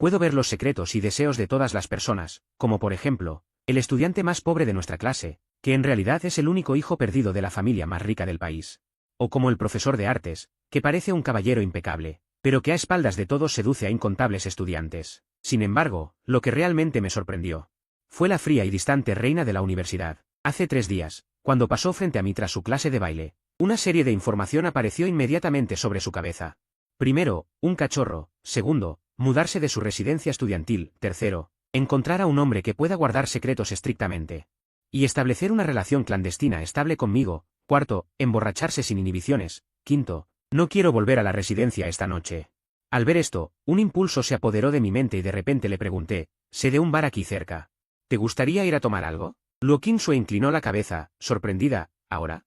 Puedo ver los secretos y deseos de todas las personas, como por ejemplo, el estudiante más pobre de nuestra clase, que en realidad es el único hijo perdido de la familia más rica del país. O como el profesor de artes, que parece un caballero impecable, pero que a espaldas de todos seduce a incontables estudiantes. Sin embargo, lo que realmente me sorprendió fue la fría y distante reina de la universidad. Hace 3 días, cuando pasó frente a mí tras su clase de baile, una serie de información apareció inmediatamente sobre su cabeza. Primero, un cachorro. Segundo, mudarse de su residencia estudiantil. Tercero, encontrar a un hombre que pueda guardar secretos estrictamente y establecer una relación clandestina estable conmigo. Cuarto, emborracharse sin inhibiciones. Quinto, no quiero volver a la residencia esta noche. Al ver esto, un impulso se apoderó de mi mente y de repente le pregunté, ¿sé de un bar aquí cerca? ¿Te gustaría ir a tomar algo? Luo Qingsue inclinó la cabeza, sorprendida. ¿Ahora?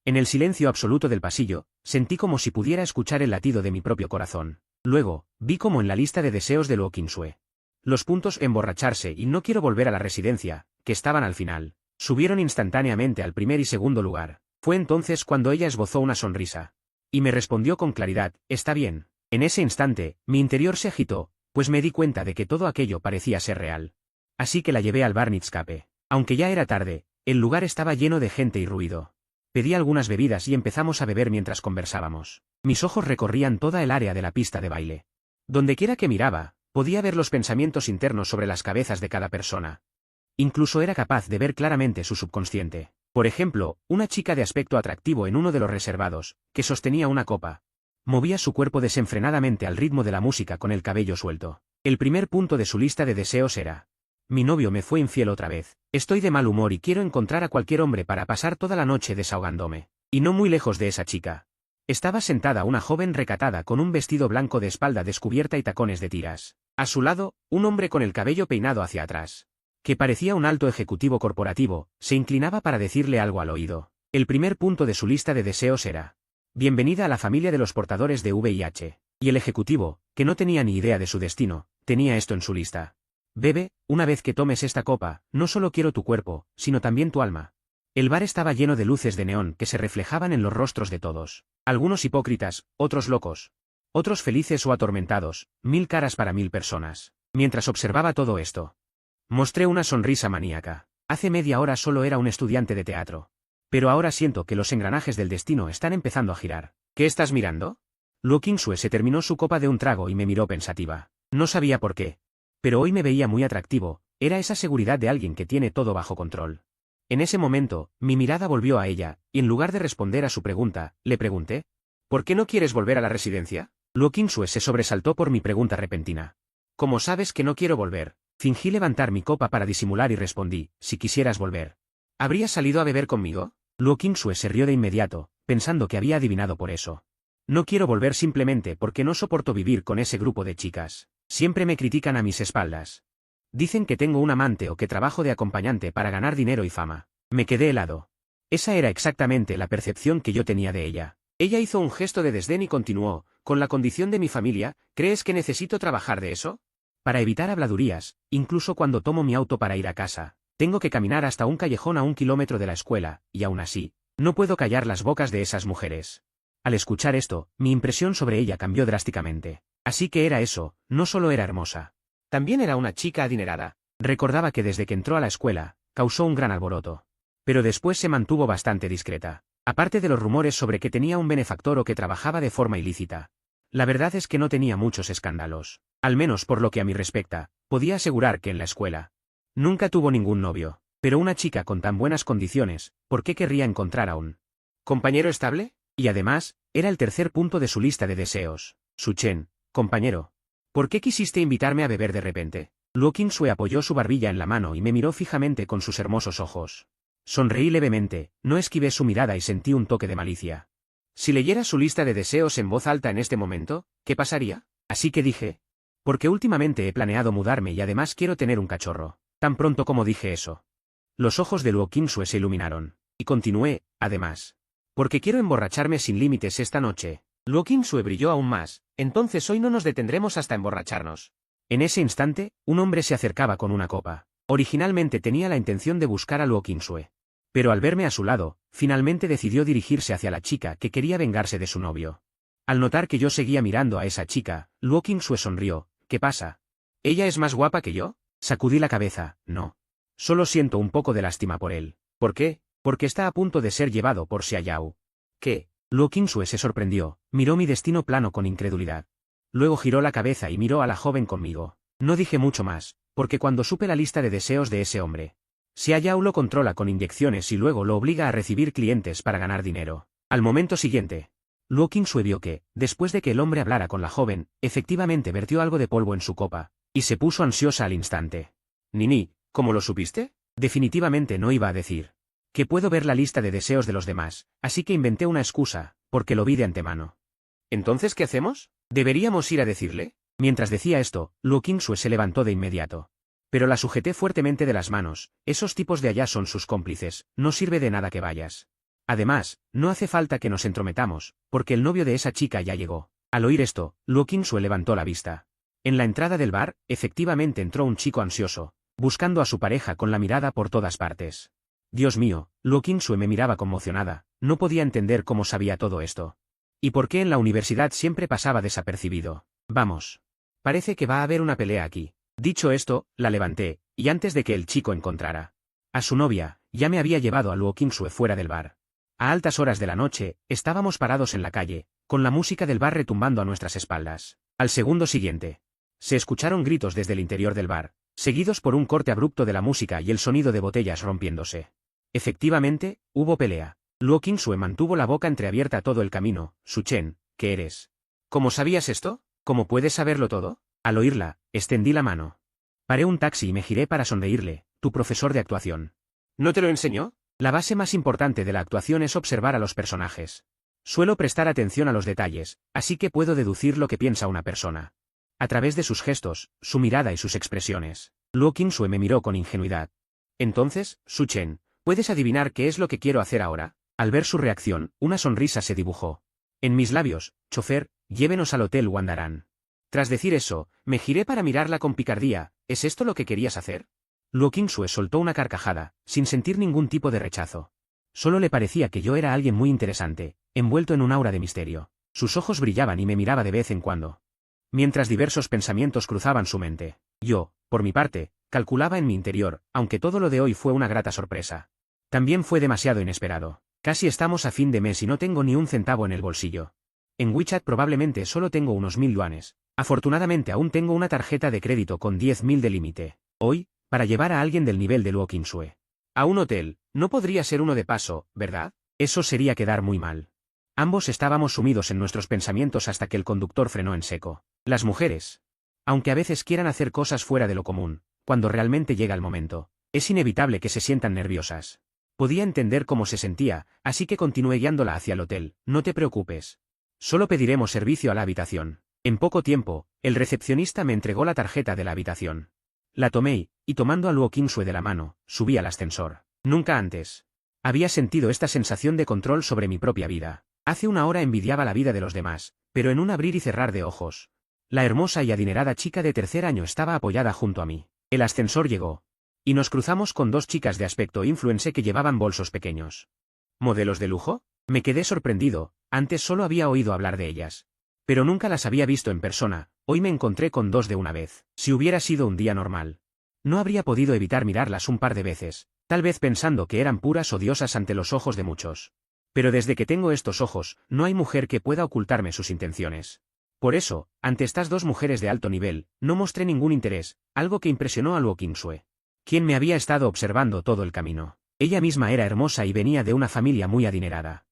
En el silencio absoluto del pasillo, sentí como si pudiera escuchar el latido de mi propio corazón. Luego, vi como en la lista de deseos de Luo Qingsue, los puntos emborracharse y no quiero volver a la residencia, que estaban al final, subieron instantáneamente al primer y segundo lugar. Fue entonces cuando ella esbozó una sonrisa y me respondió con claridad, está bien. En ese instante, mi interior se agitó, pues me di cuenta de que todo aquello parecía ser real. Así que la llevé al bar Nitscape. Aunque ya era tarde, el lugar estaba lleno de gente y ruido. Pedí algunas bebidas y empezamos a beber mientras conversábamos. Mis ojos recorrían toda el área de la pista de baile. Dondequiera que miraba, podía ver los pensamientos internos sobre las cabezas de cada persona. Incluso era capaz de ver claramente su subconsciente. Por ejemplo, una chica de aspecto atractivo en uno de los reservados, que sostenía una copa, movía su cuerpo desenfrenadamente al ritmo de la música con el cabello suelto. El primer punto de su lista de deseos era: mi novio me fue infiel otra vez. Estoy de mal humor y quiero encontrar a cualquier hombre para pasar toda la noche desahogándome. Y no muy lejos de esa chica estaba sentada una joven recatada con un vestido blanco de espalda descubierta y tacones de tiras. A su lado, un hombre con el cabello peinado hacia atrás, que parecía un alto ejecutivo corporativo, se inclinaba para decirle algo al oído. El primer punto de su lista de deseos era: bienvenida a la familia de los portadores de VIH. Y el ejecutivo, que no tenía ni idea de su destino, tenía esto en su lista: bebe, una vez que tomes esta copa, no solo quiero tu cuerpo, sino también tu alma. El bar estaba lleno de luces de neón que se reflejaban en los rostros de todos. Algunos hipócritas, otros locos, otros felices o atormentados, 1000 caras para 1000 personas. Mientras observaba todo esto, mostré una sonrisa maníaca. Hace media hora solo era un estudiante de teatro. Pero ahora siento que los engranajes del destino están empezando a girar. ¿Qué estás mirando? Luo Qingsue se terminó su copa de un trago y me miró pensativa. No sabía por qué, pero hoy me veía muy atractivo. Era esa seguridad de alguien que tiene todo bajo control. En ese momento, mi mirada volvió a ella, y en lugar de responder a su pregunta, le pregunté: ¿por qué no quieres volver a la residencia? Luo Qingsue se sobresaltó por mi pregunta repentina. ¿Cómo sabes que no quiero volver? Fingí levantar mi copa para disimular y respondí: si quisieras volver, ¿habrías salido a beber conmigo? Luo Qingsue se rió de inmediato, pensando que había adivinado por eso. No quiero volver simplemente porque no soporto vivir con ese grupo de chicas. Siempre me critican a mis espaldas. Dicen que tengo un amante o que trabajo de acompañante para ganar dinero y fama. Me quedé helado. Esa era exactamente la percepción que yo tenía de ella. Ella hizo un gesto de desdén y continuó: con la condición de mi familia, ¿crees que necesito trabajar de eso? Para evitar habladurías, incluso cuando tomo mi auto para ir a casa, tengo que caminar hasta un callejón a 1 kilómetro de la escuela, y aún así, no puedo callar las bocas de esas mujeres. Al escuchar esto, mi impresión sobre ella cambió drásticamente. Así que era eso, no solo era hermosa. También era una chica adinerada. Recordaba que desde que entró a la escuela, causó un gran alboroto. Pero después se mantuvo bastante discreta. Aparte de los rumores sobre que tenía un benefactor o que trabajaba de forma ilícita, la verdad es que no tenía muchos escándalos. Al menos por lo que a mí respecta, podía asegurar que en la escuela nunca tuvo ningún novio. Pero una chica con tan buenas condiciones, ¿por qué querría encontrar a un compañero estable? Y además, era el tercer punto de su lista de deseos. Su-chen, compañero, ¿por qué quisiste invitarme a beber de repente? Luo Qingsue apoyó su barbilla en la mano y me miró fijamente con sus hermosos ojos. Sonreí levemente, no esquivé su mirada y sentí un toque de malicia. Si leyera su lista de deseos en voz alta en este momento, ¿qué pasaría? Así que dije: porque últimamente he planeado mudarme y además quiero tener un cachorro. Tan pronto como dije eso, los ojos de Luo Qingsue se iluminaron, y continué: además, porque quiero emborracharme sin límites esta noche. Luo Qingsue brilló aún más: entonces hoy no nos detendremos hasta emborracharnos. En ese instante, un hombre se acercaba con una copa. Originalmente tenía la intención de buscar a Luo Qingsue, pero al verme a su lado, finalmente decidió dirigirse hacia la chica que quería vengarse de su novio. Al notar que yo seguía mirando a esa chica, Luo Qingsue sonrió: ¿qué pasa? ¿Ella es más guapa que yo? Sacudí la cabeza, no. Solo siento un poco de lástima por él. ¿Por qué? Porque está a punto de ser llevado por Xia Yao. ¿Qué? Luo Qingsue se sorprendió, miró mi destino plano con incredulidad. Luego giró la cabeza y miró a la joven conmigo. No dije mucho más, porque cuando supe la lista de deseos de ese hombre, Xia Yao lo controla con inyecciones y luego lo obliga a recibir clientes para ganar dinero. Al momento siguiente, Luo Qingsue vio que, después de que el hombre hablara con la joven, efectivamente vertió algo de polvo en su copa, y se puso ansiosa al instante. Nini, ¿cómo lo supiste? Definitivamente no iba a decir que puedo ver la lista de deseos de los demás, así que inventé una excusa, porque lo vi de antemano. ¿Entonces qué hacemos? ¿Deberíamos ir a decirle? Mientras decía esto, Luo Qingsue se levantó de inmediato. Pero la sujeté fuertemente de las manos, esos tipos de allá son sus cómplices, no sirve de nada que vayas. Además, no hace falta que nos entrometamos, porque el novio de esa chica ya llegó. Al oír esto, Luo Qingsue levantó la vista. En la entrada del bar, efectivamente entró un chico ansioso, buscando a su pareja con la mirada por todas partes. Dios mío, Luo Qingsue me miraba conmocionada, no podía entender cómo sabía todo esto. ¿Y por qué en la universidad siempre pasaba desapercibido? Vamos. Parece que va a haber una pelea aquí. Dicho esto, la levanté, y antes de que el chico encontrara a su novia, ya me había llevado a Luo Qingsue fuera del bar. A altas horas de la noche, estábamos parados en la calle, con la música del bar retumbando a nuestras espaldas. Al segundo siguiente, se escucharon gritos desde el interior del bar, seguidos por un corte abrupto de la música y el sonido de botellas rompiéndose. Efectivamente, hubo pelea. Luo Qingsue mantuvo la boca entreabierta todo el camino. Suchen, ¿qué eres? ¿Cómo sabías esto? ¿Cómo puedes saberlo todo? Al oírla, extendí la mano. Paré un taxi y me giré para sonreírle. Tu profesor de actuación. ¿No te lo enseñó? La base más importante de la actuación es observar a los personajes. Suelo prestar atención a los detalles, así que puedo deducir lo que piensa una persona a través de sus gestos, su mirada y sus expresiones. Luo Qingsue me miró con ingenuidad. Entonces, Suchen, ¿puedes adivinar qué es lo que quiero hacer ahora? Al ver su reacción, una sonrisa se dibujó en mis labios. Chofer, llévenos al hotel Wandaran. Tras decir eso, me giré para mirarla con picardía. ¿Es esto lo que querías hacer? Luo Qingsue soltó una carcajada, sin sentir ningún tipo de rechazo. Solo le parecía que yo era alguien muy interesante, envuelto en un aura de misterio. Sus ojos brillaban y me miraba de vez en cuando, mientras diversos pensamientos cruzaban su mente. Yo, por mi parte, calculaba en mi interior, aunque todo lo de hoy fue una grata sorpresa. También fue demasiado inesperado. Casi estamos a fin de mes y no tengo ni un centavo en el bolsillo. En WeChat probablemente solo tengo unos 1000 yuanes. Afortunadamente aún tengo una tarjeta de crédito con 10.000 de límite. Hoy, para llevar a alguien del nivel de Luo Qingsue a un hotel, no podría ser uno de paso, ¿verdad? Eso sería quedar muy mal. Ambos estábamos sumidos en nuestros pensamientos hasta que el conductor frenó en seco. Las mujeres, aunque a veces quieran hacer cosas fuera de lo común, cuando realmente llega el momento, es inevitable que se sientan nerviosas. Podía entender cómo se sentía, así que continué guiándola hacia el hotel. No te preocupes. Solo pediremos servicio a la habitación. En poco tiempo, el recepcionista me entregó la tarjeta de la habitación. La tomé y tomando a Luo Qingsue de la mano, subí al ascensor. Nunca antes había sentido esta sensación de control sobre mi propia vida. Hace una hora envidiaba la vida de los demás, pero en un abrir y cerrar de ojos, la hermosa y adinerada chica de tercer año estaba apoyada junto a mí. El ascensor llegó y nos cruzamos con dos chicas de aspecto influencer que llevaban bolsos pequeños. ¿Modelos de lujo? Me quedé sorprendido, antes solo había oído hablar de ellas, pero nunca las había visto en persona. Hoy me encontré con dos de una vez. Si hubiera sido un día normal, no habría podido evitar mirarlas un par de veces, tal vez pensando que eran puras o diosas ante los ojos de muchos. Pero desde que tengo estos ojos, no hay mujer que pueda ocultarme sus intenciones. Por eso, ante estas dos mujeres de alto nivel, no mostré ningún interés, algo que impresionó a Luo Qingsue, quien me había estado observando todo el camino. Ella misma era hermosa y venía de una familia muy adinerada.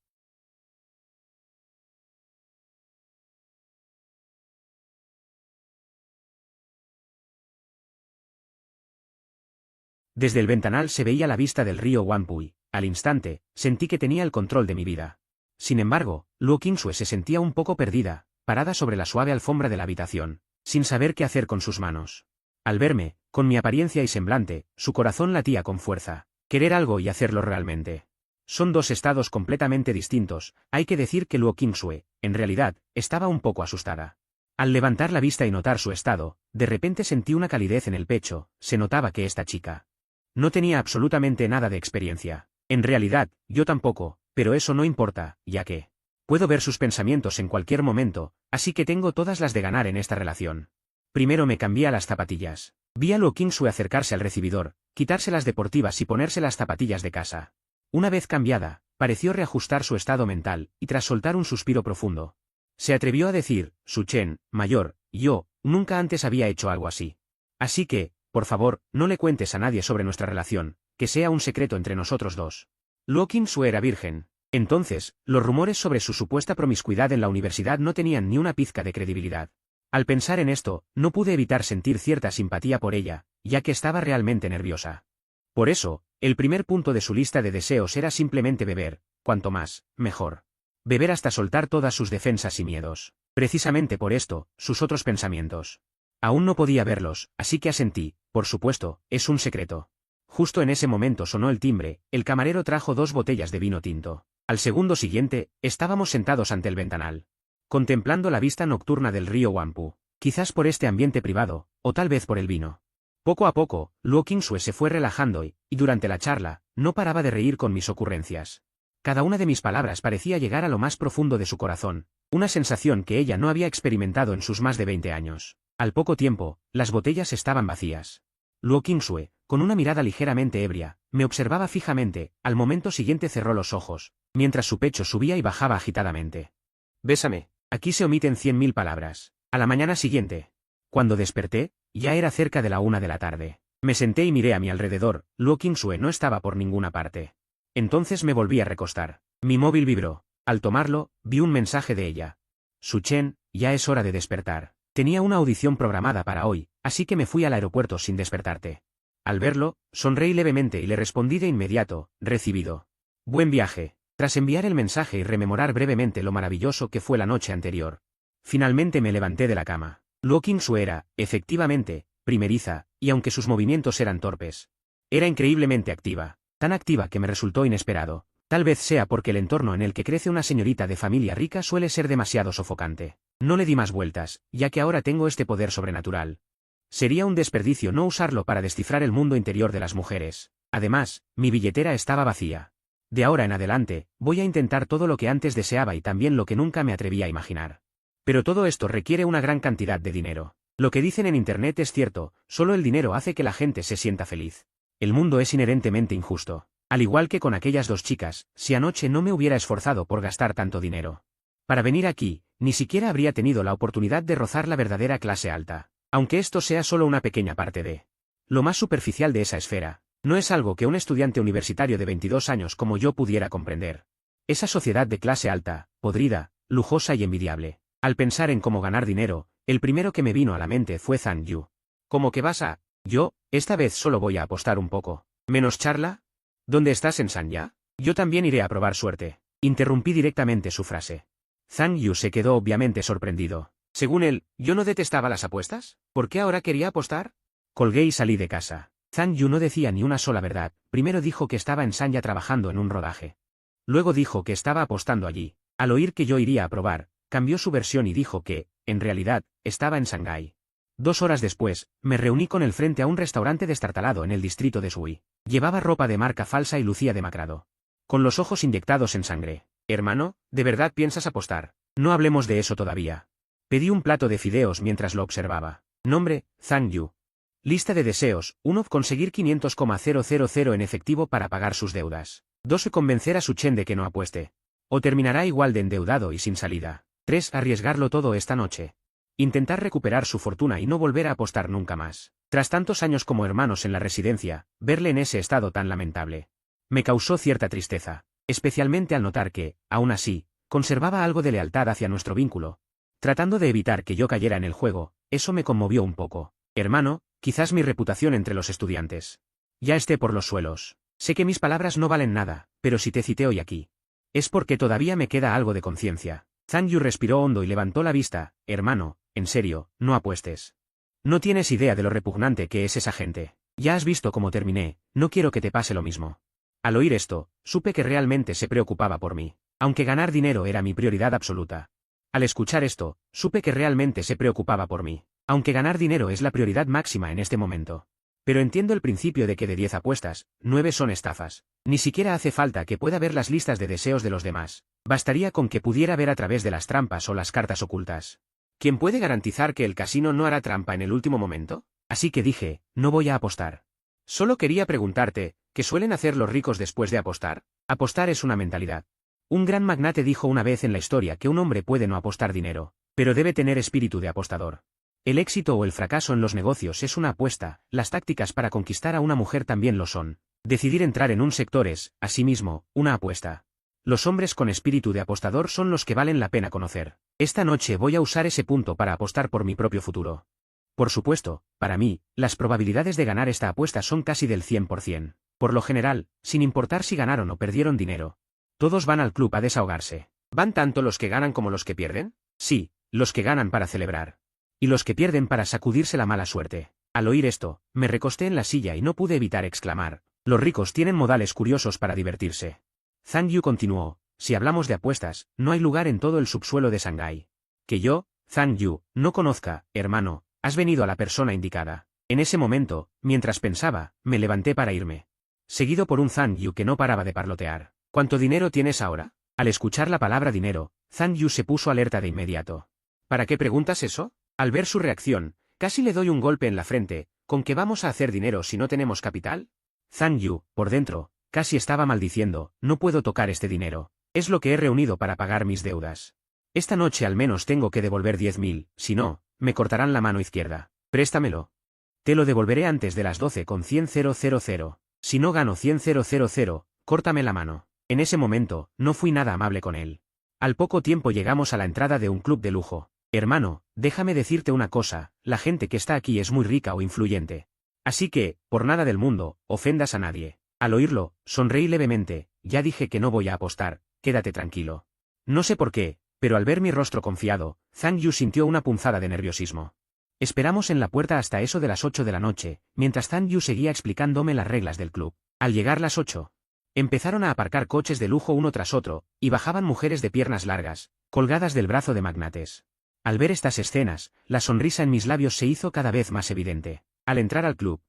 Desde el ventanal se veía la vista del río Wanpui. Al instante, sentí que tenía el control de mi vida. Sin embargo, Luo Qingsue se sentía un poco perdida, parada sobre la suave alfombra de la habitación, sin saber qué hacer con sus manos. Al verme, con mi apariencia y semblante, su corazón latía con fuerza. Querer algo y hacerlo realmente. Son dos estados completamente distintos. Hay que decir que Luo Qingsue, en realidad, estaba un poco asustada. Al levantar la vista y notar su estado, de repente sentí una calidez en el pecho. Se notaba que esta chica no tenía absolutamente nada de experiencia. En realidad, yo tampoco, pero eso no importa, ya que puedo ver sus pensamientos en cualquier momento, así que tengo todas las de ganar en esta relación. Primero me cambié a las zapatillas. Vi a Luo Qingsue acercarse al recibidor, quitarse las deportivas y ponerse las zapatillas de casa. Una vez cambiada, pareció reajustar su estado mental, y tras soltar un suspiro profundo, se atrevió a decir: Su Chen, mayor, yo, nunca antes había hecho algo así. Así que, por favor, no le cuentes a nadie sobre nuestra relación, que sea un secreto entre nosotros dos. Luo Qingsue era virgen. Entonces, los rumores sobre su supuesta promiscuidad en la universidad no tenían ni una pizca de credibilidad. Al pensar en esto, no pude evitar sentir cierta simpatía por ella, ya que estaba realmente nerviosa. Por eso, el primer punto de su lista de deseos era simplemente beber, cuanto más, mejor. Beber hasta soltar todas sus defensas y miedos. Precisamente por esto, sus otros pensamientos. Aún no podía verlos, así que asentí: por supuesto, es un secreto. Justo en ese momento sonó el timbre, el camarero trajo 2 botellas de vino tinto. Al segundo siguiente, estábamos sentados ante el ventanal, contemplando la vista nocturna del río Huangpu, quizás por este ambiente privado, o tal vez por el vino. Poco a poco, Luo Qingsue se fue relajando y durante la charla, no paraba de reír con mis ocurrencias. Cada una de mis palabras parecía llegar a lo más profundo de su corazón, una sensación que ella no había experimentado en sus más de 20 años. Al poco tiempo, las botellas estaban vacías. Luo Qingsue, con una mirada ligeramente ebria, me observaba fijamente. Al momento siguiente cerró los ojos, mientras su pecho subía y bajaba agitadamente. Bésame. Aquí se omiten 100.000 palabras. A la mañana siguiente, cuando desperté, ya era cerca de la 1 de la tarde. Me senté y miré a mi alrededor. Luo Qingsue no estaba por ninguna parte. Entonces me volví a recostar. Mi móvil vibró. Al tomarlo, vi un mensaje de ella. Su Chen, ya es hora de despertar. Tenía una audición programada para hoy, así que me fui al aeropuerto sin despertarte. Al verlo, sonreí levemente y le respondí de inmediato: recibido. Buen viaje. Tras enviar el mensaje y rememorar brevemente lo maravilloso que fue la noche anterior, finalmente me levanté de la cama. Luo Qingsue era, efectivamente, primeriza, y aunque sus movimientos eran torpes, era increíblemente activa, tan activa que me resultó inesperado. Tal vez sea porque el entorno en el que crece una señorita de familia rica suele ser demasiado sofocante. No le di más vueltas, ya que ahora tengo este poder sobrenatural. Sería un desperdicio no usarlo para descifrar el mundo interior de las mujeres. Además, mi billetera estaba vacía. De ahora en adelante, voy a intentar todo lo que antes deseaba y también lo que nunca me atreví a imaginar. Pero todo esto requiere una gran cantidad de dinero. Lo que dicen en internet es cierto, solo el dinero hace que la gente se sienta feliz. El mundo es inherentemente injusto. Al igual que con aquellas 2 chicas, si anoche no me hubiera esforzado por gastar tanto dinero para venir aquí, ni siquiera habría tenido la oportunidad de rozar la verdadera clase alta. Aunque esto sea solo una pequeña parte de lo más superficial de esa esfera, no es algo que un estudiante universitario de 22 años como yo pudiera comprender. Esa sociedad de clase alta, podrida, lujosa y envidiable. Al pensar en cómo ganar dinero, el primero que me vino a la mente fue Zhang Yu. ¿Cómo que vas a? Yo, esta vez solo voy a apostar un poco. ¿Menos charla? ¿Dónde estás en Sanya? Yo también iré a probar suerte. Interrumpí directamente su frase. Zhang Yu se quedó obviamente sorprendido. Según él, ¿yo no detestaba las apuestas? ¿Por qué ahora quería apostar? Colgué y salí de casa. Zhang Yu no decía ni una sola verdad. Primero dijo que estaba en Sanya trabajando en un rodaje. Luego dijo que estaba apostando allí. Al oír que yo iría a probar, cambió su versión y dijo que, en realidad, estaba en Shanghái. 2 horas después, me reuní con él frente a un restaurante destartalado en el distrito de Sui. Llevaba ropa de marca falsa y lucía demacrado. Con los ojos inyectados en sangre. Hermano, ¿de verdad piensas apostar? No hablemos de eso todavía. Pedí un plato de fideos mientras lo observaba. Nombre, Zhang Yu. Lista de deseos: 1. Conseguir 500,000 en efectivo para pagar sus deudas. 2. Convencer a Su Chen de que no apueste. O terminará igual de endeudado y sin salida. 3. Arriesgarlo todo esta noche. Intentar recuperar su fortuna y no volver a apostar nunca más. Tras tantos años como hermanos en la residencia, verle en ese estado tan lamentable me causó cierta tristeza, especialmente al notar que, aún así, conservaba algo de lealtad hacia nuestro vínculo. Tratando de evitar que yo cayera en el juego, eso me conmovió un poco. Hermano, quizás mi reputación entre los estudiantes ya esté por los suelos. Sé que mis palabras no valen nada, pero si te cité hoy aquí, es porque todavía me queda algo de conciencia. Zhang Yu respiró hondo y levantó la vista. Hermano, en serio, no apuestes. No tienes idea de lo repugnante que es esa gente. Ya has visto cómo terminé, no quiero que te pase lo mismo. Al oír esto, supe que realmente se preocupaba por mí, aunque ganar dinero era mi prioridad absoluta. Al escuchar esto, supe que realmente se preocupaba por mí, aunque ganar dinero es la prioridad máxima en este momento. Pero entiendo el principio de que de 10 apuestas, 9 son estafas. Ni siquiera hace falta que pueda ver las listas de deseos de los demás. Bastaría con que pudiera ver a través de las trampas o las cartas ocultas ¿Quién puede garantizar que el casino no hará trampa en el último momento? Así que dije, no voy a apostar. Solo quería preguntarte, ¿qué suelen hacer los ricos después de apostar? Apostar es una mentalidad. Un gran magnate dijo una vez en la historia que un hombre puede no apostar dinero, pero debe tener espíritu de apostador. El éxito o el fracaso en los negocios es una apuesta, las tácticas para conquistar a una mujer también lo son. Decidir entrar en un sector es, asimismo, una apuesta. Los hombres con espíritu de apostador son los que valen la pena conocer. Esta noche voy a usar ese punto para apostar por mi propio futuro. Por supuesto, para mí, las probabilidades de ganar esta apuesta son casi del 100%. Por lo general, sin importar si ganaron o perdieron dinero. Todos van al club a desahogarse. ¿Van tanto los que ganan como los que pierden? Sí, los que ganan para celebrar. Y los que pierden para sacudirse la mala suerte. Al oír esto, me recosté en la silla y no pude evitar exclamar. Los ricos tienen modales curiosos para divertirse. Zhang Yu continuó, si hablamos de apuestas, no hay lugar en todo el subsuelo de Shanghái. Que yo, Zhang Yu, no conozca, hermano, has venido a la persona indicada. En ese momento, mientras pensaba, me levanté para irme. Seguido por un Zhang Yu que no paraba de parlotear. ¿Cuánto dinero tienes ahora? Al escuchar la palabra dinero, Zhang Yu se puso alerta de inmediato. ¿Para qué preguntas eso? Al ver su reacción, casi le doy un golpe en la frente, ¿con qué vamos a hacer dinero si no tenemos capital? Zhang Yu, por dentro, casi estaba maldiciendo, no puedo tocar este dinero. Es lo que he reunido para pagar mis deudas. Esta noche al menos tengo que devolver 10.000, si no, me cortarán la mano izquierda. Préstamelo. Te lo devolveré antes de las 12 con 100.000. Si no gano 100.000, córtame la mano. En ese momento, no fui nada amable con él. Al poco tiempo llegamos a la entrada de un club de lujo. Hermano, déjame decirte una cosa, la gente que está aquí es muy rica o influyente. Así que, por nada del mundo, ofendas a nadie. Al oírlo, sonreí levemente, ya dije que no voy a apostar, quédate tranquilo. No sé por qué, pero al ver mi rostro confiado, Zhang Yu sintió una punzada de nerviosismo. Esperamos en la puerta hasta eso de las 8 de la noche, mientras Zhang Yu seguía explicándome las reglas del club. Al llegar las 8, empezaron a aparcar coches de lujo uno tras otro, y bajaban mujeres de piernas largas, colgadas del brazo de magnates. Al ver estas escenas, la sonrisa en mis labios se hizo cada vez más evidente. Al entrar al club,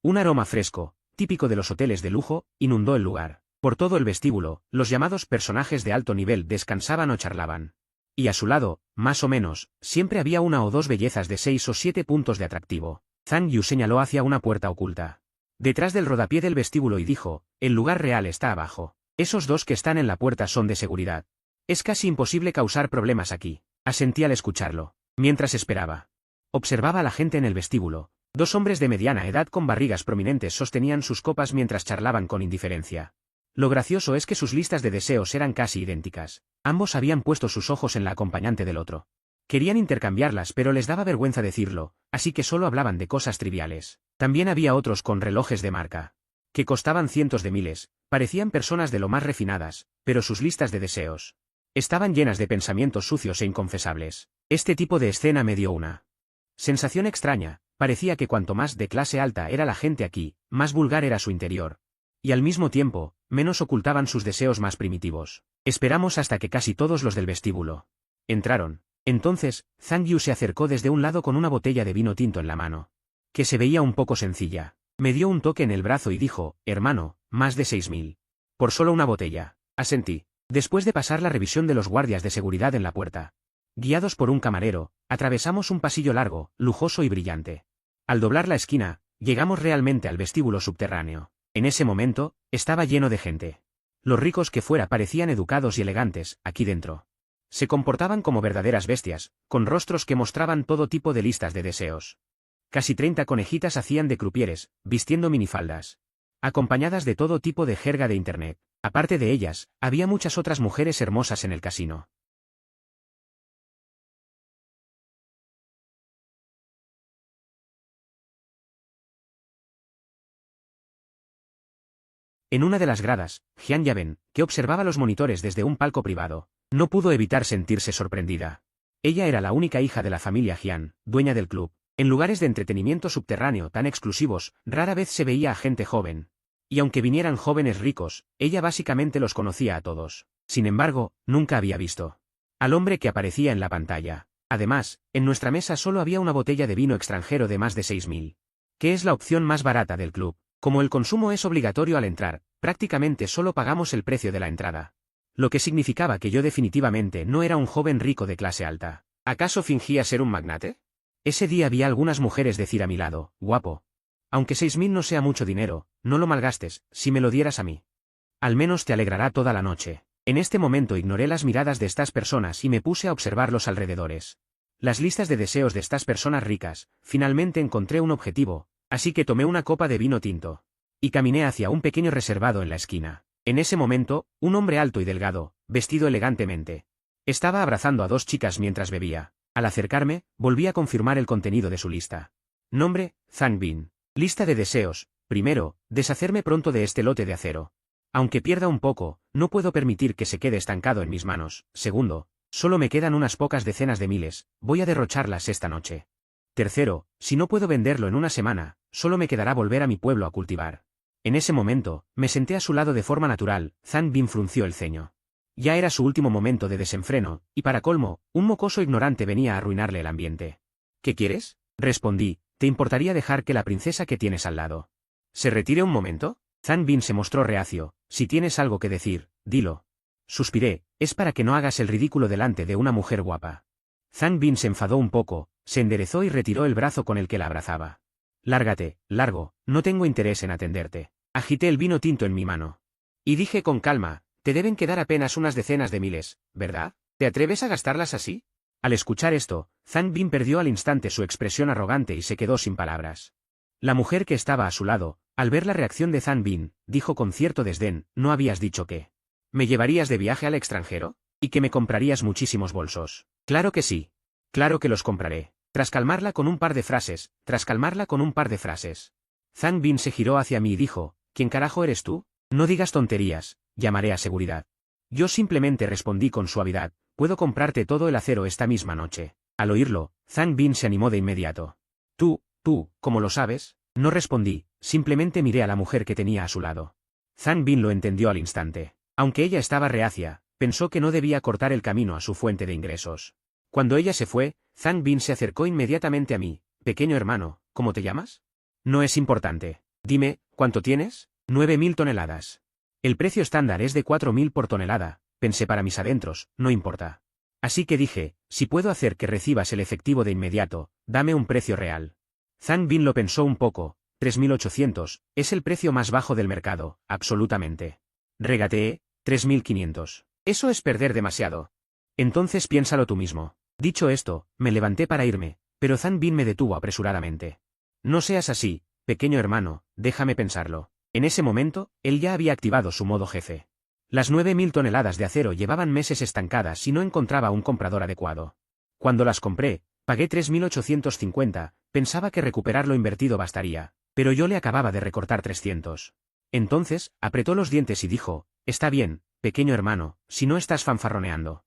un aroma fresco, típico de los hoteles de lujo, inundó el lugar. Por todo el vestíbulo, los llamados personajes de alto nivel descansaban o charlaban. Y a su lado, más o menos, siempre había una o dos bellezas de 6 o 7 puntos de atractivo. Zhang Yu señaló hacia una puerta oculta. Detrás del rodapié del vestíbulo y dijo, el lugar real está abajo. Esos dos que están en la puerta son de seguridad. Es casi imposible causar problemas aquí. Asentí al escucharlo. Mientras esperaba. Observaba a la gente en el vestíbulo. Dos hombres de mediana edad con barrigas prominentes sostenían sus copas mientras charlaban con indiferencia. Lo gracioso es que sus listas de deseos eran casi idénticas. Ambos habían puesto sus ojos en la acompañante del otro. Querían intercambiarlas pero les daba vergüenza decirlo, así que solo hablaban de cosas triviales. También había otros con relojes de marca. Que costaban cientos de miles, parecían personas de lo más refinadas, pero sus listas de deseos estaban llenas de pensamientos sucios e inconfesables. Este tipo de escena me dio una sensación extraña, parecía que cuanto más de clase alta era la gente aquí, más vulgar era su interior. Y al mismo tiempo, menos ocultaban sus deseos más primitivos. Esperamos hasta que casi todos los del vestíbulo entraron. Entonces, Zhang Yu se acercó desde un lado con una botella de vino tinto en la mano, que se veía un poco sencilla. Me dio un toque en el brazo y dijo, hermano, más de 6.000. Por solo una botella. Asentí. Después de pasar la revisión de los guardias de seguridad en la puerta, guiados por un camarero, atravesamos un pasillo largo, lujoso y brillante. Al doblar la esquina, llegamos realmente al vestíbulo subterráneo. En ese momento, estaba lleno de gente. Los ricos que fuera parecían educados y elegantes, aquí dentro. Se comportaban como verdaderas bestias, con rostros que mostraban todo tipo de listas de deseos. Casi 30 conejitas hacían de crupieres, vistiendo minifaldas, acompañadas de todo tipo de jerga de internet. Aparte de ellas, había muchas otras mujeres hermosas en el casino. En una de las gradas, Jian Yaben, que observaba los monitores desde un palco privado, no pudo evitar sentirse sorprendida. Ella era la única hija de la familia Jian, dueña del club. En lugares de entretenimiento subterráneo tan exclusivos, rara vez se veía a gente joven. Y aunque vinieran jóvenes ricos, ella básicamente los conocía a todos. Sin embargo, nunca había visto al hombre que aparecía en la pantalla. Además, en nuestra mesa solo había una botella de vino extranjero de más de 6.000. Que es la opción más barata del club. Como el consumo es obligatorio al entrar, prácticamente solo pagamos el precio de la entrada. Lo que significaba que yo definitivamente no era un joven rico de clase alta. ¿Acaso fingía ser un magnate? Ese día vi a algunas mujeres decir a mi lado, guapo. Aunque 6.000 no sea mucho dinero, no lo malgastes, si me lo dieras a mí. Al menos te alegrará toda la noche. En este momento ignoré las miradas de estas personas y me puse a observar los alrededores. Las listas de deseos de estas personas ricas, finalmente encontré un objetivo, así que tomé una copa de vino tinto. Y caminé hacia un pequeño reservado en la esquina. En ese momento, un hombre alto y delgado, vestido elegantemente, estaba abrazando a dos chicas mientras bebía. Al acercarme, volví a confirmar el contenido de su lista. Nombre, Zhang Bin. Lista de deseos. Primero, deshacerme pronto de este lote de acero. Aunque pierda un poco, no puedo permitir que se quede estancado en mis manos. Segundo, solo me quedan unas pocas decenas de miles, voy a derrocharlas esta noche. Tercero, si no puedo venderlo en una semana, solo me quedará volver a mi pueblo a cultivar. En ese momento, me senté a su lado de forma natural. Zhang Bin frunció el ceño. Ya era su último momento de desenfreno, y para colmo, un mocoso ignorante venía a arruinarle el ambiente. ¿Qué quieres? Respondí, ¿te importaría dejar que la princesa que tienes al lado se retire un momento? Zhang Bin se mostró reacio. Si tienes algo que decir, dilo. Suspiré, es para que no hagas el ridículo delante de una mujer guapa. Zhang Bin se enfadó un poco, se enderezó y retiró el brazo con el que la abrazaba. Lárgate, largo, no tengo interés en atenderte. Agité el vino tinto en mi mano. Y dije con calma, te deben quedar apenas unas decenas de miles, ¿verdad? ¿Te atreves a gastarlas así? Al escuchar esto, Zhang Bin perdió al instante su expresión arrogante y se quedó sin palabras. La mujer que estaba a su lado, al ver la reacción de Zhang Bin, dijo con cierto desdén, ¿no habías dicho que me llevarías de viaje al extranjero? ¿Y que me comprarías muchísimos bolsos? Claro que sí. Claro que los compraré. Tras calmarla con un par de frases. Zhang Bin se giró hacia mí y dijo, ¿quién carajo eres tú? No digas tonterías, llamaré a seguridad. Yo simplemente respondí con suavidad, puedo comprarte todo el acero esta misma noche. Al oírlo, Zhang Bin se animó de inmediato. Tú, ¿cómo lo sabes? No respondí, simplemente miré a la mujer que tenía a su lado. Zhang Bin lo entendió al instante. Aunque ella estaba reacia, pensó que no debía cortar el camino a su fuente de ingresos. Cuando ella se fue, Zhang Bin se acercó inmediatamente a mí. Pequeño hermano, ¿cómo te llamas? No es importante. Dime, ¿cuánto tienes? 9.000 toneladas. El precio estándar es de 4.000 por tonelada, pensé para mis adentros, no importa. Así que dije, si puedo hacer que recibas el efectivo de inmediato, dame un precio real. Zhang Bin lo pensó un poco, 3.800, es el precio más bajo del mercado, absolutamente. Regateé, 3.500. Eso es perder demasiado. Entonces piénsalo tú mismo. Dicho esto, me levanté para irme, pero Zhang Bin me detuvo apresuradamente. No seas así, pequeño hermano, déjame pensarlo. En ese momento, él ya había activado su modo jefe. Las 9.000 toneladas de acero llevaban meses estancadas y no encontraba un comprador adecuado. Cuando las compré, pagué 3.850, pensaba que recuperar lo invertido bastaría, pero yo le acababa de recortar 300. Entonces, apretó los dientes y dijo, está bien, pequeño hermano, si no estás fanfarroneando.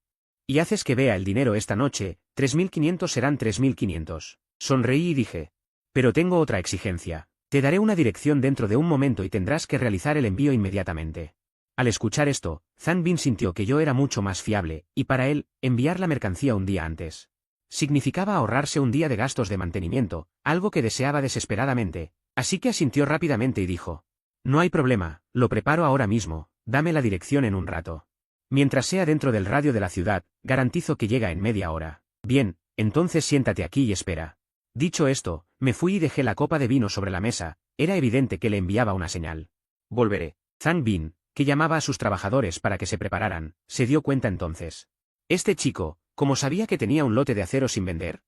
Y haces que vea el dinero esta noche, 3.500 serán 3.500. Sonreí y dije, pero tengo otra exigencia. Te daré una dirección dentro de un momento y tendrás que realizar el envío inmediatamente. Al escuchar esto, Zhang Bin sintió que yo era mucho más fiable, y para él, enviar la mercancía un día antes significaba ahorrarse un día de gastos de mantenimiento, algo que deseaba desesperadamente, así que asintió rápidamente y dijo, no hay problema, lo preparo ahora mismo, dame la dirección en un rato. Mientras sea dentro del radio de la ciudad, garantizo que llega en media hora. Bien, entonces siéntate aquí y espera. Dicho esto, me fui y dejé la copa de vino sobre la mesa, era evidente que le enviaba una señal. Volveré. Zhang Bin, que llamaba a sus trabajadores para que se prepararan, se dio cuenta entonces. Este chico, ¿cómo sabía que tenía un lote de acero sin vender?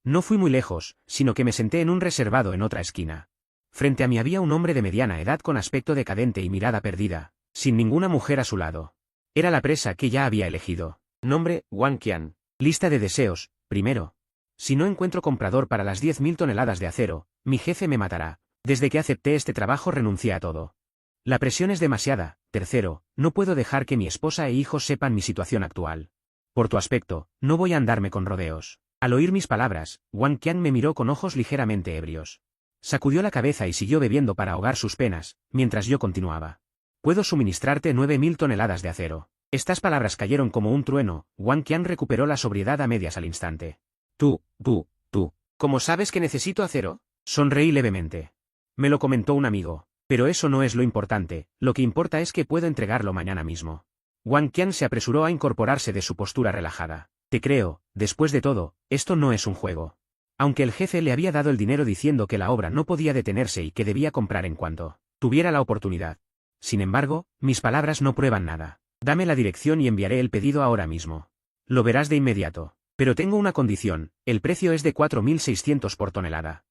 No fui muy lejos, sino que me senté en un reservado en otra esquina. Frente a mí había un hombre de mediana edad con aspecto decadente y mirada perdida, sin ninguna mujer a su lado. Era la presa que ya había elegido. Nombre, Wang Qian. Lista de deseos, primero. Si no encuentro comprador para las 10.000 toneladas de acero, mi jefe me matará. Desde que acepté este trabajo renuncié a todo. La presión es demasiada. Tercero, no puedo dejar que mi esposa e hijos sepan mi situación actual. Por tu aspecto, no voy a andarme con rodeos. Al oír mis palabras, Wang Qian me miró con ojos ligeramente ebrios. Sacudió la cabeza y siguió bebiendo para ahogar sus penas, mientras yo continuaba. Puedo suministrarte 9.000 toneladas de acero. Estas palabras cayeron como un trueno. Wang Qian recuperó la sobriedad a medias al instante. Tú. ¿Cómo sabes que necesito acero? Sonreí levemente. Me lo comentó un amigo. Pero eso no es lo importante, lo que importa es que puedo entregarlo mañana mismo. Wang Qian se apresuró a incorporarse de su postura relajada. Te creo, después de todo, esto no es un juego. Aunque el jefe le había dado el dinero diciendo que la obra no podía detenerse y que debía comprar en cuanto tuviera la oportunidad. Sin embargo, mis palabras no prueban nada. Dame la dirección y enviaré el pedido ahora mismo. Lo verás de inmediato. Pero tengo una condición, el precio es de 4.600 por tonelada.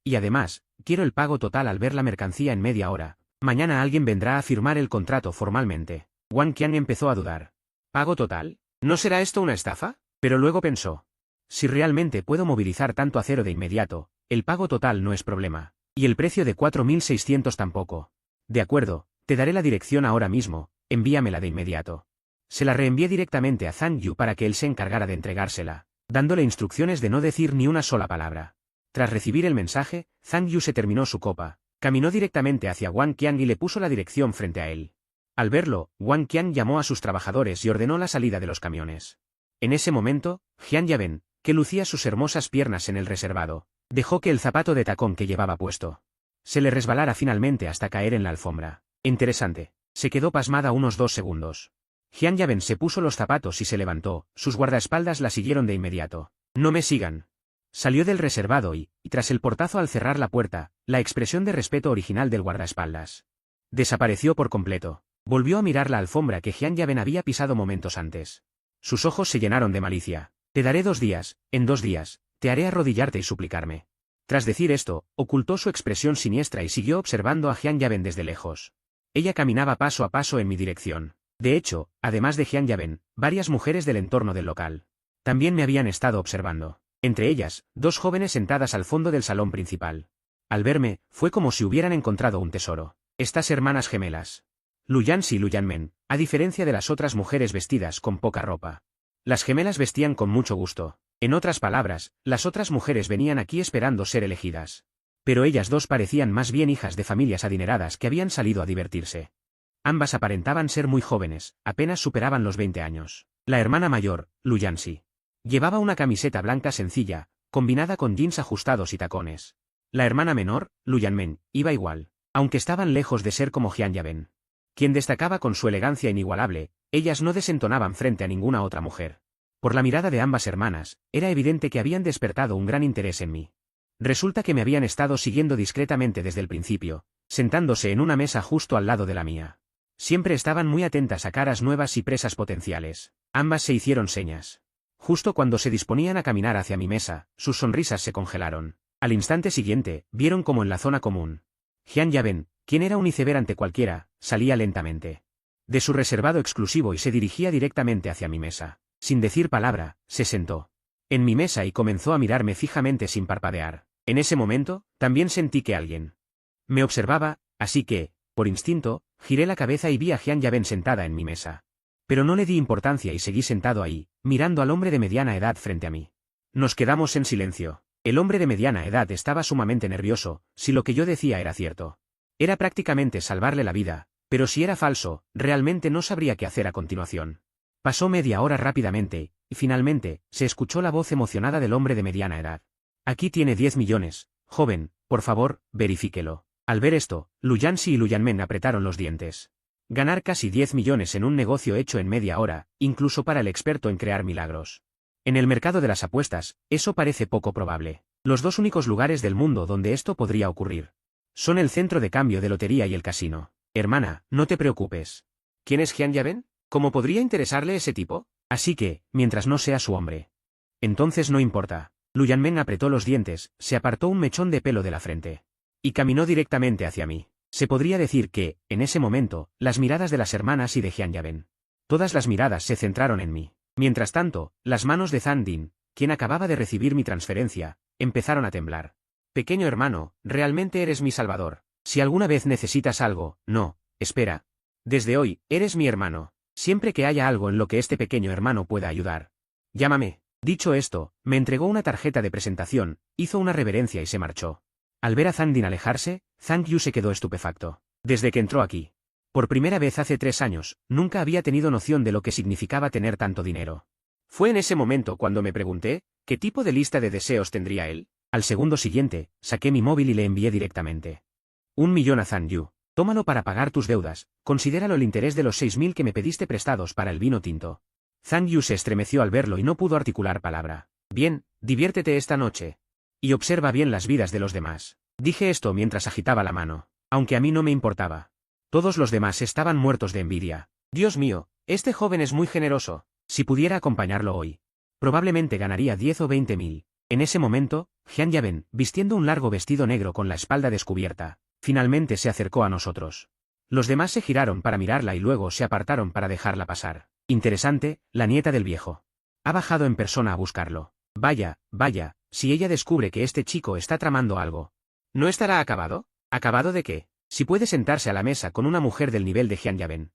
Y además, quiero el pago total al ver la mercancía en media hora. Mañana alguien vendrá a firmar el contrato formalmente. Wang Qian empezó a dudar. ¿Pago total? ¿No será esto una estafa? Pero luego pensó. Si realmente puedo movilizar tanto acero de inmediato, el pago total no es problema. Y el precio de 4.600 tampoco. De acuerdo, te daré la dirección ahora mismo, envíamela de inmediato. Se la reenvié directamente a Zhang Yu para que él se encargara de entregársela, dándole instrucciones de no decir ni una sola palabra. Tras recibir el mensaje, Zhang Yu se terminó su copa, caminó directamente hacia Wang Qian y le puso la dirección frente a él. Al verlo, Wang Qian llamó a sus trabajadores y ordenó la salida de los camiones. En ese momento, Jian Yaben, que lucía sus hermosas piernas en el reservado, dejó que el zapato de tacón que llevaba puesto se le resbalara finalmente hasta caer en la alfombra. Interesante. Se quedó pasmada unos 2 segundos. Jian Yaben se puso los zapatos y se levantó, sus guardaespaldas la siguieron de inmediato. No me sigan. Salió del reservado y, tras el portazo al cerrar la puerta, la expresión de respeto original del guardaespaldas desapareció por completo. Volvió a mirar la alfombra que Jian Yaben había pisado momentos antes. Sus ojos se llenaron de malicia. Te daré 2 días, en 2 días, te haré arrodillarte y suplicarme. Tras decir esto, ocultó su expresión siniestra y siguió observando a Jian Yaben desde lejos. Ella caminaba paso a paso en mi dirección. De hecho, además de Jian Yaben, varias mujeres del entorno del local también me habían estado observando. Entre ellas, 2 jóvenes sentadas al fondo del salón principal. Al verme, fue como si hubieran encontrado un tesoro. Estas hermanas gemelas. Lu Yanxi y Lu Yanmen, a diferencia de las otras mujeres vestidas con poca ropa. Las gemelas vestían con mucho gusto. En otras palabras, las otras mujeres venían aquí esperando ser elegidas. Pero ellas dos parecían más bien hijas de familias adineradas que habían salido a divertirse. Ambas aparentaban ser muy jóvenes, apenas superaban los 20 años. La hermana mayor, Lu Yanxi, llevaba una camiseta blanca sencilla, combinada con jeans ajustados y tacones. La hermana menor, Lu Yanmen, iba igual, aunque estaban lejos de ser como Jian Yaben, quien destacaba con su elegancia inigualable. Ellas no desentonaban frente a ninguna otra mujer. Por la mirada de ambas hermanas, era evidente que habían despertado un gran interés en mí. Resulta que me habían estado siguiendo discretamente desde el principio, sentándose en una mesa justo al lado de la mía. Siempre estaban muy atentas a caras nuevas y presas potenciales. Ambas se hicieron señas. Justo cuando se disponían a caminar hacia mi mesa, sus sonrisas se congelaron. Al instante siguiente, vieron como en la zona común. Jian Yaben, quien era un iceberg ante cualquiera, salía lentamente de su reservado exclusivo y se dirigía directamente hacia mi mesa. Sin decir palabra, se sentó en mi mesa y comenzó a mirarme fijamente sin parpadear. En ese momento, también sentí que alguien me observaba, así que, por instinto, giré la cabeza y vi a Jian Yaben sentada en mi mesa. Pero no le di importancia y seguí sentado ahí, mirando al hombre de mediana edad frente a mí. Nos quedamos en silencio. El hombre de mediana edad estaba sumamente nervioso, si lo que yo decía era cierto. Era prácticamente salvarle la vida, pero si era falso, realmente no sabría qué hacer a continuación. Pasó media hora rápidamente, y finalmente, se escuchó la voz emocionada del hombre de mediana edad. Aquí tiene 10 millones, joven, por favor, verifíquelo. Al ver esto, Lu Yanxi y Lu Yanmen apretaron los dientes. Ganar casi 10 millones en un negocio hecho en media hora, incluso para el experto en crear milagros. En el mercado de las apuestas, eso parece poco probable. Los 2 únicos lugares del mundo donde esto podría ocurrir son el centro de cambio de lotería y el casino. Hermana, no te preocupes. ¿Quién es Jian Yaben? ¿Cómo podría interesarle ese tipo? Así que, mientras no sea su hombre. Entonces no importa. Lu Yanmen apretó los dientes, se apartó un mechón de pelo de la frente y caminó directamente hacia mí. Se podría decir que, en ese momento, las miradas de las hermanas y de Jian Yaben, todas las miradas se centraron en mí. Mientras tanto, las manos de Zhang Din, quien acababa de recibir mi transferencia, empezaron a temblar. Pequeño hermano, realmente eres mi salvador. Si alguna vez necesitas algo, no, espera. Desde hoy, eres mi hermano. Siempre que haya algo en lo que este pequeño hermano pueda ayudar, llámame. Dicho esto, me entregó una tarjeta de presentación, hizo una reverencia y se marchó. Al ver a Zhang Din alejarse, Zhang Yu se quedó estupefacto. Desde que entró aquí, por primera vez hace 3 años, nunca había tenido noción de lo que significaba tener tanto dinero. Fue en ese momento cuando me pregunté, ¿qué tipo de lista de deseos tendría él? Al segundo siguiente, saqué mi móvil y le envié directamente 1 millón a Zhang Yu. Tómalo para pagar tus deudas, considéralo el interés de los 6.000 que me pediste prestados para el vino tinto. Zhang Yu se estremeció al verlo y no pudo articular palabra. Bien, diviértete esta noche. Y observa bien las vidas de los demás. Dije esto mientras agitaba la mano, aunque a mí no me importaba. Todos los demás estaban muertos de envidia. Dios mío, este joven es muy generoso. Si pudiera acompañarlo hoy, probablemente ganaría 10 o 20 mil. En ese momento, Jian Yaben, vistiendo un largo vestido negro con la espalda descubierta, finalmente se acercó a nosotros. Los demás se giraron para mirarla y luego se apartaron para dejarla pasar. Interesante, la nieta del viejo. Ha bajado en persona a buscarlo. Vaya, vaya, si ella descubre que este chico está tramando algo. ¿No estará acabado? ¿Acabado de qué? Si puede sentarse a la mesa con una mujer del nivel de Jian Yaben.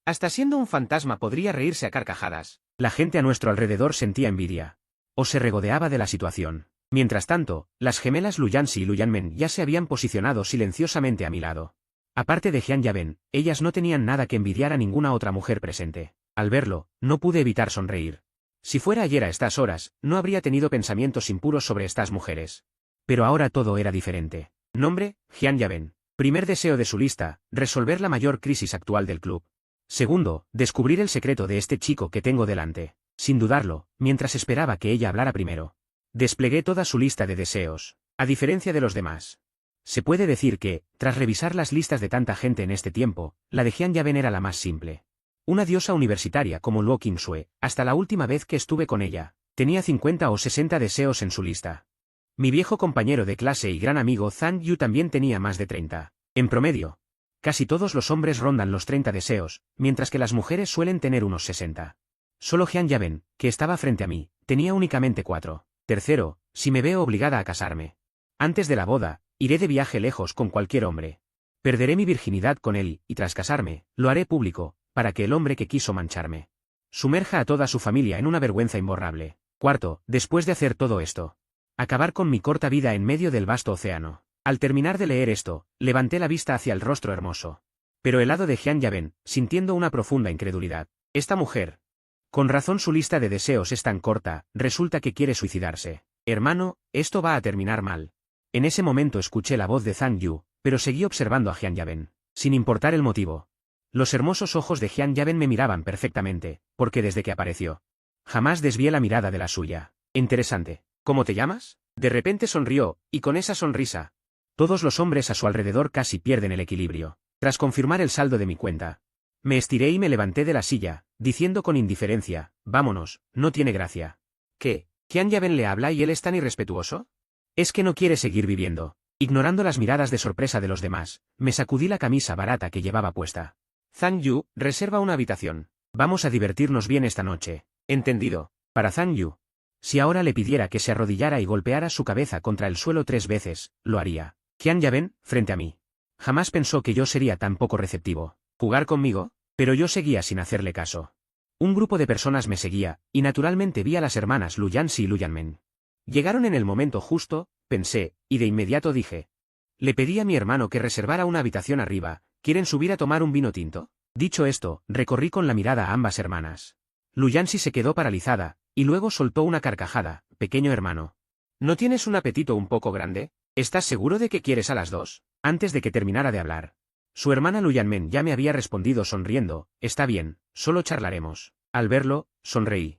Hasta siendo un fantasma podría reírse a carcajadas. La gente a nuestro alrededor sentía envidia. O se regodeaba de la situación. Mientras tanto, las gemelas Lu Yanxi y Lu Yanmen ya se habían posicionado silenciosamente a mi lado. Aparte de Jian Yaben, ellas no tenían nada que envidiar a ninguna otra mujer presente. Al verlo, no pude evitar sonreír. Si fuera ayer a estas horas, no habría tenido pensamientos impuros sobre estas mujeres. Pero ahora todo era diferente. Nombre, Jian Yaben. Primer deseo de su lista, resolver la mayor crisis actual del club. Segundo, descubrir el secreto de este chico que tengo delante. Sin dudarlo, mientras esperaba que ella hablara primero. Desplegué toda su lista de deseos, a diferencia de los demás. Se puede decir que, tras revisar las listas de tanta gente en este tiempo, la de Jian Yaben era la más simple. Una diosa universitaria como Luo Qingxue, hasta la última vez que estuve con ella, tenía 50 o 60 deseos en su lista. Mi viejo compañero de clase y gran amigo Zhang Yu también tenía más de 30. En promedio, casi todos los hombres rondan los 30 deseos, mientras que las mujeres suelen tener unos 60. Solo Jian Yaben, que estaba frente a mí, tenía únicamente 4. Tercero, si me veo obligada a casarme. Antes de la boda, iré de viaje lejos con cualquier hombre. Perderé mi virginidad con él, y tras casarme, lo haré público, para que el hombre que quiso mancharme sumerja a toda su familia en una vergüenza imborrable. Cuarto, después de hacer todo esto, acabar con mi corta vida en medio del vasto océano. Al terminar de leer esto, levanté la vista hacia el rostro hermoso. Pero el lado de Jian Yaben, sintiendo una profunda incredulidad. Esta mujer. Con razón su lista de deseos es tan corta, resulta que quiere suicidarse. Hermano, esto va a terminar mal. En ese momento escuché la voz de Zhang Yu, pero seguí observando a Jian Yaben, sin importar el motivo. Los hermosos ojos de Jian Yaben me miraban perfectamente, porque desde que apareció, jamás desvié la mirada de la suya. Interesante. ¿Cómo te llamas? De repente sonrió, y con esa sonrisa, todos los hombres a su alrededor casi pierden el equilibrio. Tras confirmar el saldo de mi cuenta, me estiré y me levanté de la silla, diciendo con indiferencia, vámonos, no tiene gracia. ¿Qué? ¿Jian Yaben le habla y él es tan irrespetuoso? Es que no quiere seguir viviendo. Ignorando las miradas de sorpresa de los demás, me sacudí la camisa barata que llevaba puesta. Zhang Yu, reserva una habitación. Vamos a divertirnos bien esta noche. Entendido. Para Zhang Yu. Si ahora le pidiera que se arrodillara y golpeara su cabeza contra el suelo 3 veces, lo haría. Jian Yaben, frente a mí. Jamás pensó que yo sería tan poco receptivo. ¿Jugar conmigo? Pero yo seguía sin hacerle caso. Un grupo de personas me seguía, y naturalmente vi a las hermanas Lu Yanxi y Lu Yanmen. Llegaron en el momento justo, pensé, y de inmediato dije. Le pedí a mi hermano que reservara una habitación arriba. ¿Quieren subir a tomar un vino tinto? Dicho esto, recorrí con la mirada a ambas hermanas. Lu Yanxi se quedó paralizada, y luego soltó una carcajada. Pequeño hermano. ¿No tienes un apetito un poco grande? ¿Estás seguro de que quieres a las dos? Antes de que terminara de hablar. Su hermana Lu Yanmen ya me había respondido sonriendo, está bien, solo charlaremos. Al verlo, sonreí.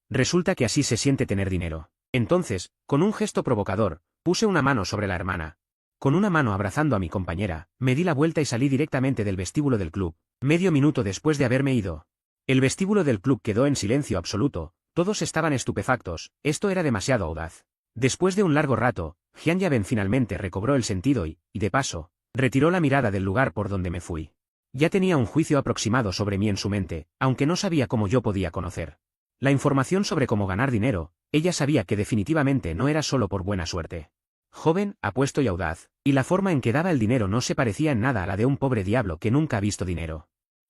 Resulta que así se siente tener dinero. Entonces, con un gesto provocador, puse una mano sobre la hermana. Con una mano abrazando a mi compañera, me di la vuelta y salí directamente del vestíbulo del club, medio minuto después de haberme ido. El vestíbulo del club quedó en silencio absoluto, todos estaban estupefactos, esto era demasiado audaz. Después de un largo rato, Jian Yaben finalmente recobró el sentido y, de paso, retiró la mirada del lugar por donde me fui. Ya tenía un juicio aproximado sobre mí en su mente, aunque no sabía cómo yo podía conocer la información sobre cómo ganar dinero. Ella sabía que definitivamente no era solo por buena suerte. Joven, apuesto y audaz, y la forma en que daba el dinero no se parecía en nada a la de un pobre diablo que nunca ha visto dinero.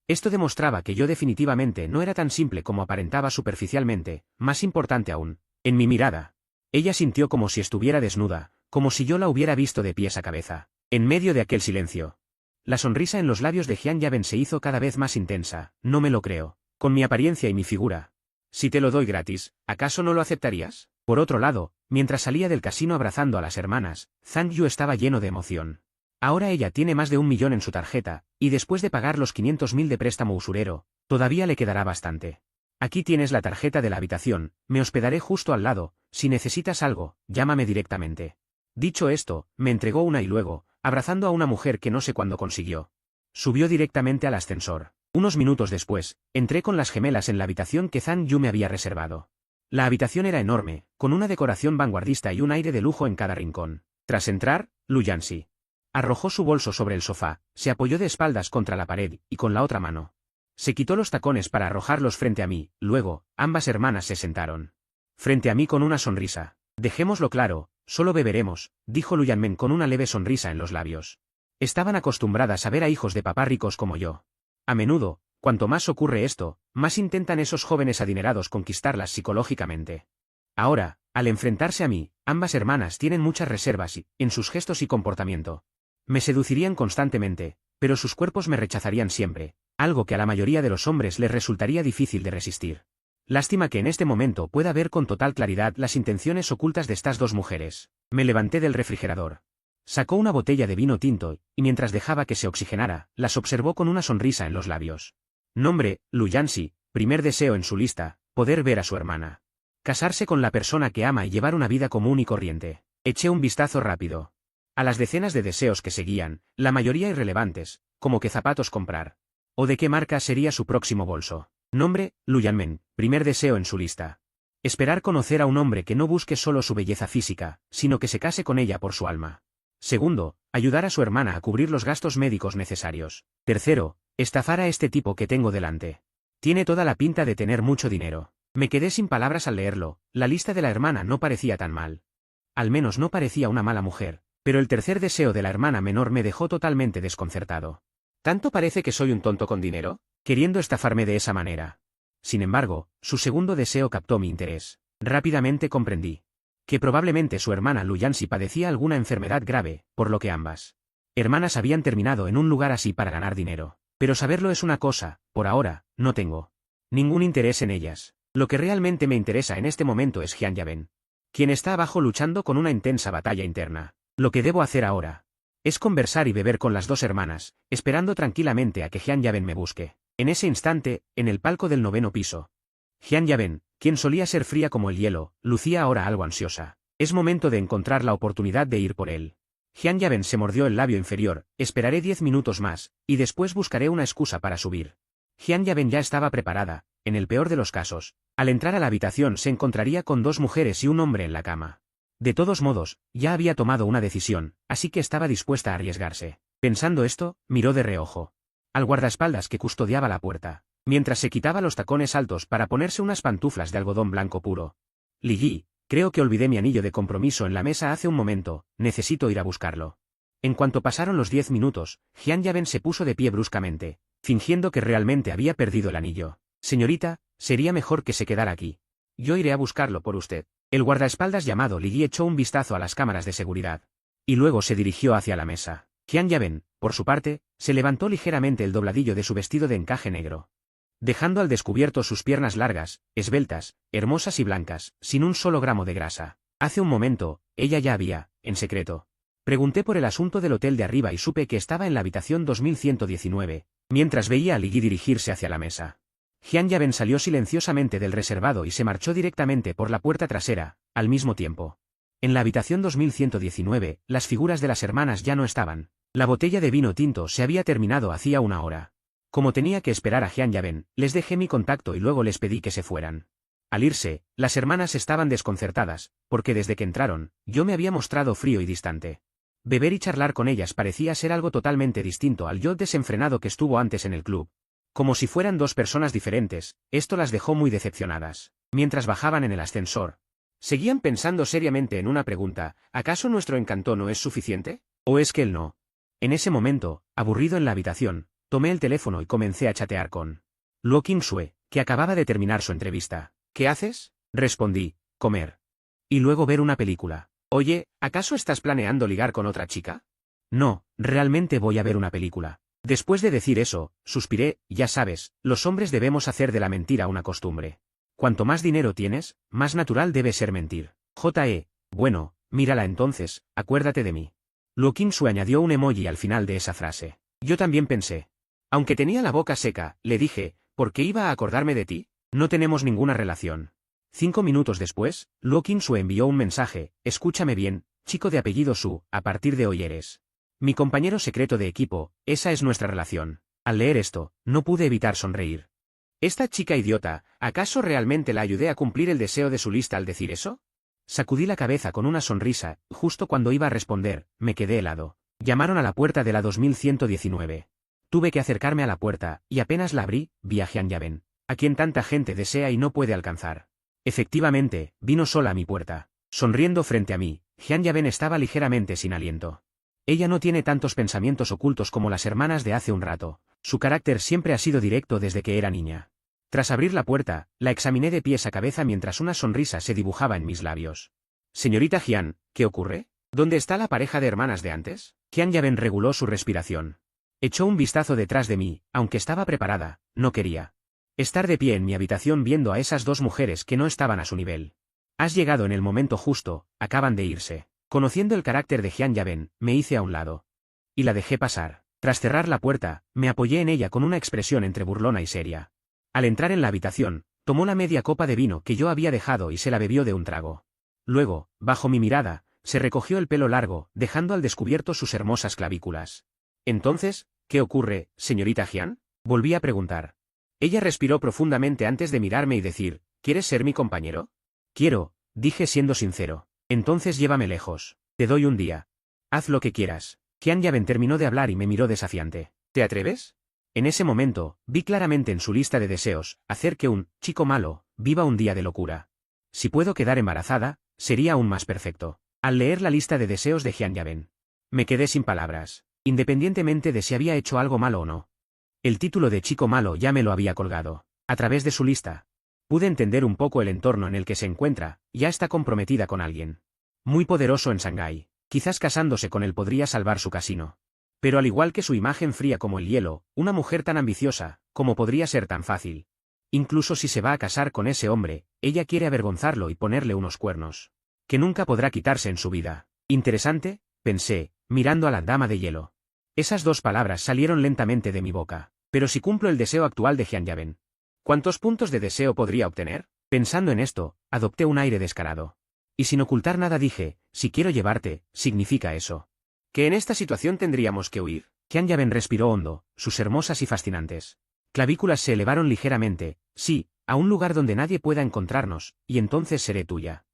Esto demostraba que yo definitivamente no era tan simple como aparentaba superficialmente, más importante aún, en mi mirada. Ella sintió como si estuviera desnuda, como si yo la hubiera visto de pies a cabeza, en medio de aquel silencio. La sonrisa en los labios de Jian Yaben se hizo cada vez más intensa, no me lo creo, con mi apariencia y mi figura. Si te lo doy gratis, ¿acaso no lo aceptarías? Por otro lado, mientras salía del casino abrazando a las hermanas, Zhang Yu estaba lleno de emoción. Ahora ella tiene más de 1 millón en su tarjeta, y después de pagar los 500.000 de préstamo usurero, todavía le quedará bastante. Aquí tienes la tarjeta de la habitación, me hospedaré justo al lado, si necesitas algo, llámame directamente. Dicho esto, me entregó una y luego, abrazando a una mujer que no sé cuándo consiguió. Subió directamente al ascensor. Unos minutos después, entré con las gemelas en la habitación que Zhang Yu me había reservado. La habitación era enorme, con una decoración vanguardista y un aire de lujo en cada rincón. Tras entrar, Lu Yanxi arrojó su bolso sobre el sofá, se apoyó de espaldas contra la pared, y con la otra mano se quitó los tacones para arrojarlos frente a mí, luego, ambas hermanas se sentaron frente a mí con una sonrisa. Dejémoslo claro, solo beberemos, dijo Lu Yanmen con una leve sonrisa en los labios. Estaban acostumbradas a ver a hijos de papá ricos como yo. A menudo, cuanto más ocurre esto, más intentan esos jóvenes adinerados conquistarlas psicológicamente. Ahora, al enfrentarse a mí, ambas hermanas tienen muchas reservas en sus gestos y comportamiento. Me seducirían constantemente, pero sus cuerpos me rechazarían siempre, algo que a la mayoría de los hombres les resultaría difícil de resistir. Lástima que en este momento pueda ver con total claridad las intenciones ocultas de estas dos mujeres. Me levanté del refrigerador. Sacó una botella de vino tinto, y mientras dejaba que se oxigenara, las observó con una sonrisa en los labios. Nombre, Lu Yanxi, primer deseo en su lista, poder ver a su hermana. Casarse con la persona que ama y llevar una vida común y corriente. Eché un vistazo rápido a las decenas de deseos que seguían, la mayoría irrelevantes, como qué zapatos comprar. O de qué marca sería su próximo bolso. Nombre, Lu Yanmen, primer deseo en su lista. Esperar conocer a un hombre que no busque solo su belleza física, sino que se case con ella por su alma. Segundo, ayudar a su hermana a cubrir los gastos médicos necesarios. Tercero, estafar a este tipo que tengo delante. Tiene toda la pinta de tener mucho dinero. Me quedé sin palabras al leerlo, la lista de la hermana no parecía tan mal. Al menos no parecía una mala mujer, pero el tercer deseo de la hermana menor me dejó totalmente desconcertado. ¿Tanto parece que soy un tonto con dinero? Queriendo estafarme de esa manera. Sin embargo, su segundo deseo captó mi interés. Rápidamente comprendí que probablemente su hermana Lu Yanxi padecía alguna enfermedad grave, por lo que ambas hermanas habían terminado en un lugar así para ganar dinero. Pero saberlo es una cosa, por ahora, no tengo ningún interés en ellas. Lo que realmente me interesa en este momento es Jian Yaben, quien está abajo luchando con una intensa batalla interna. Lo que debo hacer ahora es conversar y beber con las dos hermanas, esperando tranquilamente a que Jian Yaben me busque. En ese instante, en el palco del 9º piso, Jian Yaben, quien solía ser fría como el hielo, lucía ahora algo ansiosa. Es momento de encontrar la oportunidad de ir por él. Jian Yaben se mordió el labio inferior. Esperaré 10 minutos más, y después buscaré una excusa para subir. Jian Yaben ya estaba preparada. En el peor de los casos, al entrar a la habitación se encontraría con dos mujeres y un hombre en la cama. De todos modos, ya había tomado una decisión, así que estaba dispuesta a arriesgarse. Pensando esto, miró de reojo al guardaespaldas que custodiaba la puerta, mientras se quitaba los tacones altos para ponerse unas pantuflas de algodón blanco puro. Li Yi, creo que olvidé mi anillo de compromiso en la mesa hace un momento, necesito ir a buscarlo. En cuanto pasaron los 10 minutos, Jian Yaben se puso de pie bruscamente, fingiendo que realmente había perdido el anillo. Señorita, sería mejor que se quedara aquí. Yo iré a buscarlo por usted. El guardaespaldas llamado Li Yi echó un vistazo a las cámaras de seguridad. Y luego se dirigió hacia la mesa. Jian Yaben, por su parte, se levantó ligeramente el dobladillo de su vestido de encaje negro, dejando al descubierto sus piernas largas, esbeltas, hermosas y blancas, sin un solo gramo de grasa. Hace un momento, ella ya había, en secreto, pregunté por el asunto del hotel de arriba y supe que estaba en la habitación 2119, mientras veía a Li Yi dirigirse hacia la mesa. Jian Yaben salió silenciosamente del reservado y se marchó directamente por la puerta trasera, al mismo tiempo. En la habitación 2119, las figuras de las hermanas ya no estaban. La botella de vino tinto se había terminado hacía una hora. Como tenía que esperar a Jian Yaben, les dejé mi contacto y luego les pedí que se fueran. Al irse, las hermanas estaban desconcertadas, porque desde que entraron, yo me había mostrado frío y distante. Beber y charlar con ellas parecía ser algo totalmente distinto al yo desenfrenado que estuvo antes en el club. Como si fueran dos personas diferentes, esto las dejó muy decepcionadas. Mientras bajaban en el ascensor, seguían pensando seriamente en una pregunta: ¿acaso nuestro encanto no es suficiente? ¿O es que él no? En ese momento, aburrido en la habitación, tomé el teléfono y comencé a chatear con Luo Qingsue, que acababa de terminar su entrevista. ¿Qué haces? Respondí: comer. Y luego ver una película. Oye, ¿acaso estás planeando ligar con otra chica? No, realmente voy a ver una película. Después de decir eso, suspiré. Ya sabes, los hombres debemos hacer de la mentira una costumbre. Cuanto más dinero tienes, más natural debe ser mentir. Bueno, mírala entonces, acuérdate de mí. Luo Qingsue añadió un emoji al final de esa frase. Yo también pensé. Aunque tenía la boca seca, le dije: ¿por qué iba a acordarme de ti? No tenemos ninguna relación. 5 minutos después, Luo Qingxue envió un mensaje: escúchame bien, chico de apellido Su, a partir de hoy eres mi compañero secreto de equipo, esa es nuestra relación. Al leer esto, no pude evitar sonreír. Esta chica idiota, ¿acaso realmente la ayudé a cumplir el deseo de su lista al decir eso? Sacudí la cabeza con una sonrisa, justo cuando iba a responder, me quedé helado. Llamaron a la puerta de la 2119. Tuve que acercarme a la puerta, y apenas la abrí, vi a Jian Yaben, a quien tanta gente desea y no puede alcanzar. Efectivamente, vino sola a mi puerta. Sonriendo frente a mí, Jian Yaben estaba ligeramente sin aliento. Ella no tiene tantos pensamientos ocultos como las hermanas de hace un rato. Su carácter siempre ha sido directo desde que era niña. Tras abrir la puerta, la examiné de pies a cabeza mientras una sonrisa se dibujaba en mis labios. Señorita Jian, ¿qué ocurre? ¿Dónde está la pareja de hermanas de antes? Jian Yaben reguló su respiración. Echó un vistazo detrás de mí, aunque estaba preparada, no quería estar de pie en mi habitación viendo a esas dos mujeres que no estaban a su nivel. Has llegado en el momento justo, acaban de irse. Conociendo el carácter de Jian Yaben, me hice a un lado. Y la dejé pasar. Tras cerrar la puerta, me apoyé en ella con una expresión entre burlona y seria. Al entrar en la habitación, tomó la media copa de vino que yo había dejado y se la bebió de un trago. Luego, bajo mi mirada, se recogió el pelo largo, dejando al descubierto sus hermosas clavículas. Entonces, ¿qué ocurre, señorita Jian? Volví a preguntar. Ella respiró profundamente antes de mirarme y decir, ¿quieres ser mi compañero? Quiero, dije siendo sincero. Entonces llévame lejos. Te doy un día. Haz lo que quieras. Jian Yaben terminó de hablar y me miró desafiante. ¿Te atreves? En ese momento, vi claramente en su lista de deseos, hacer que un chico malo viva un día de locura. Si puedo quedar embarazada, sería aún más perfecto. Al leer la lista de deseos de Jian Yaben, me quedé sin palabras, independientemente de si había hecho algo malo o no. El título de chico malo ya me lo había colgado. A través de su lista, pude entender un poco el entorno en el que se encuentra, ya está comprometida con alguien muy poderoso en Shanghái. Quizás casándose con él podría salvar su casino. Pero al igual que su imagen fría como el hielo, una mujer tan ambiciosa, ¿cómo podría ser tan fácil? Incluso si se va a casar con ese hombre, ella quiere avergonzarlo y ponerle unos cuernos que nunca podrá quitarse en su vida. Interesante, pensé, mirando a la dama de hielo. Esas dos palabras salieron lentamente de mi boca. Pero si cumplo el deseo actual de Jian Yaben, ¿cuántos puntos de deseo podría obtener? Pensando en esto, adopté un aire descarado. Y sin ocultar nada dije, si quiero llevarte, significa eso. Que en esta situación tendríamos que huir. Jian Yaben respiró hondo, sus hermosas y fascinantes clavículas se elevaron ligeramente, sí, a un lugar donde nadie pueda encontrarnos, y entonces seré tuya.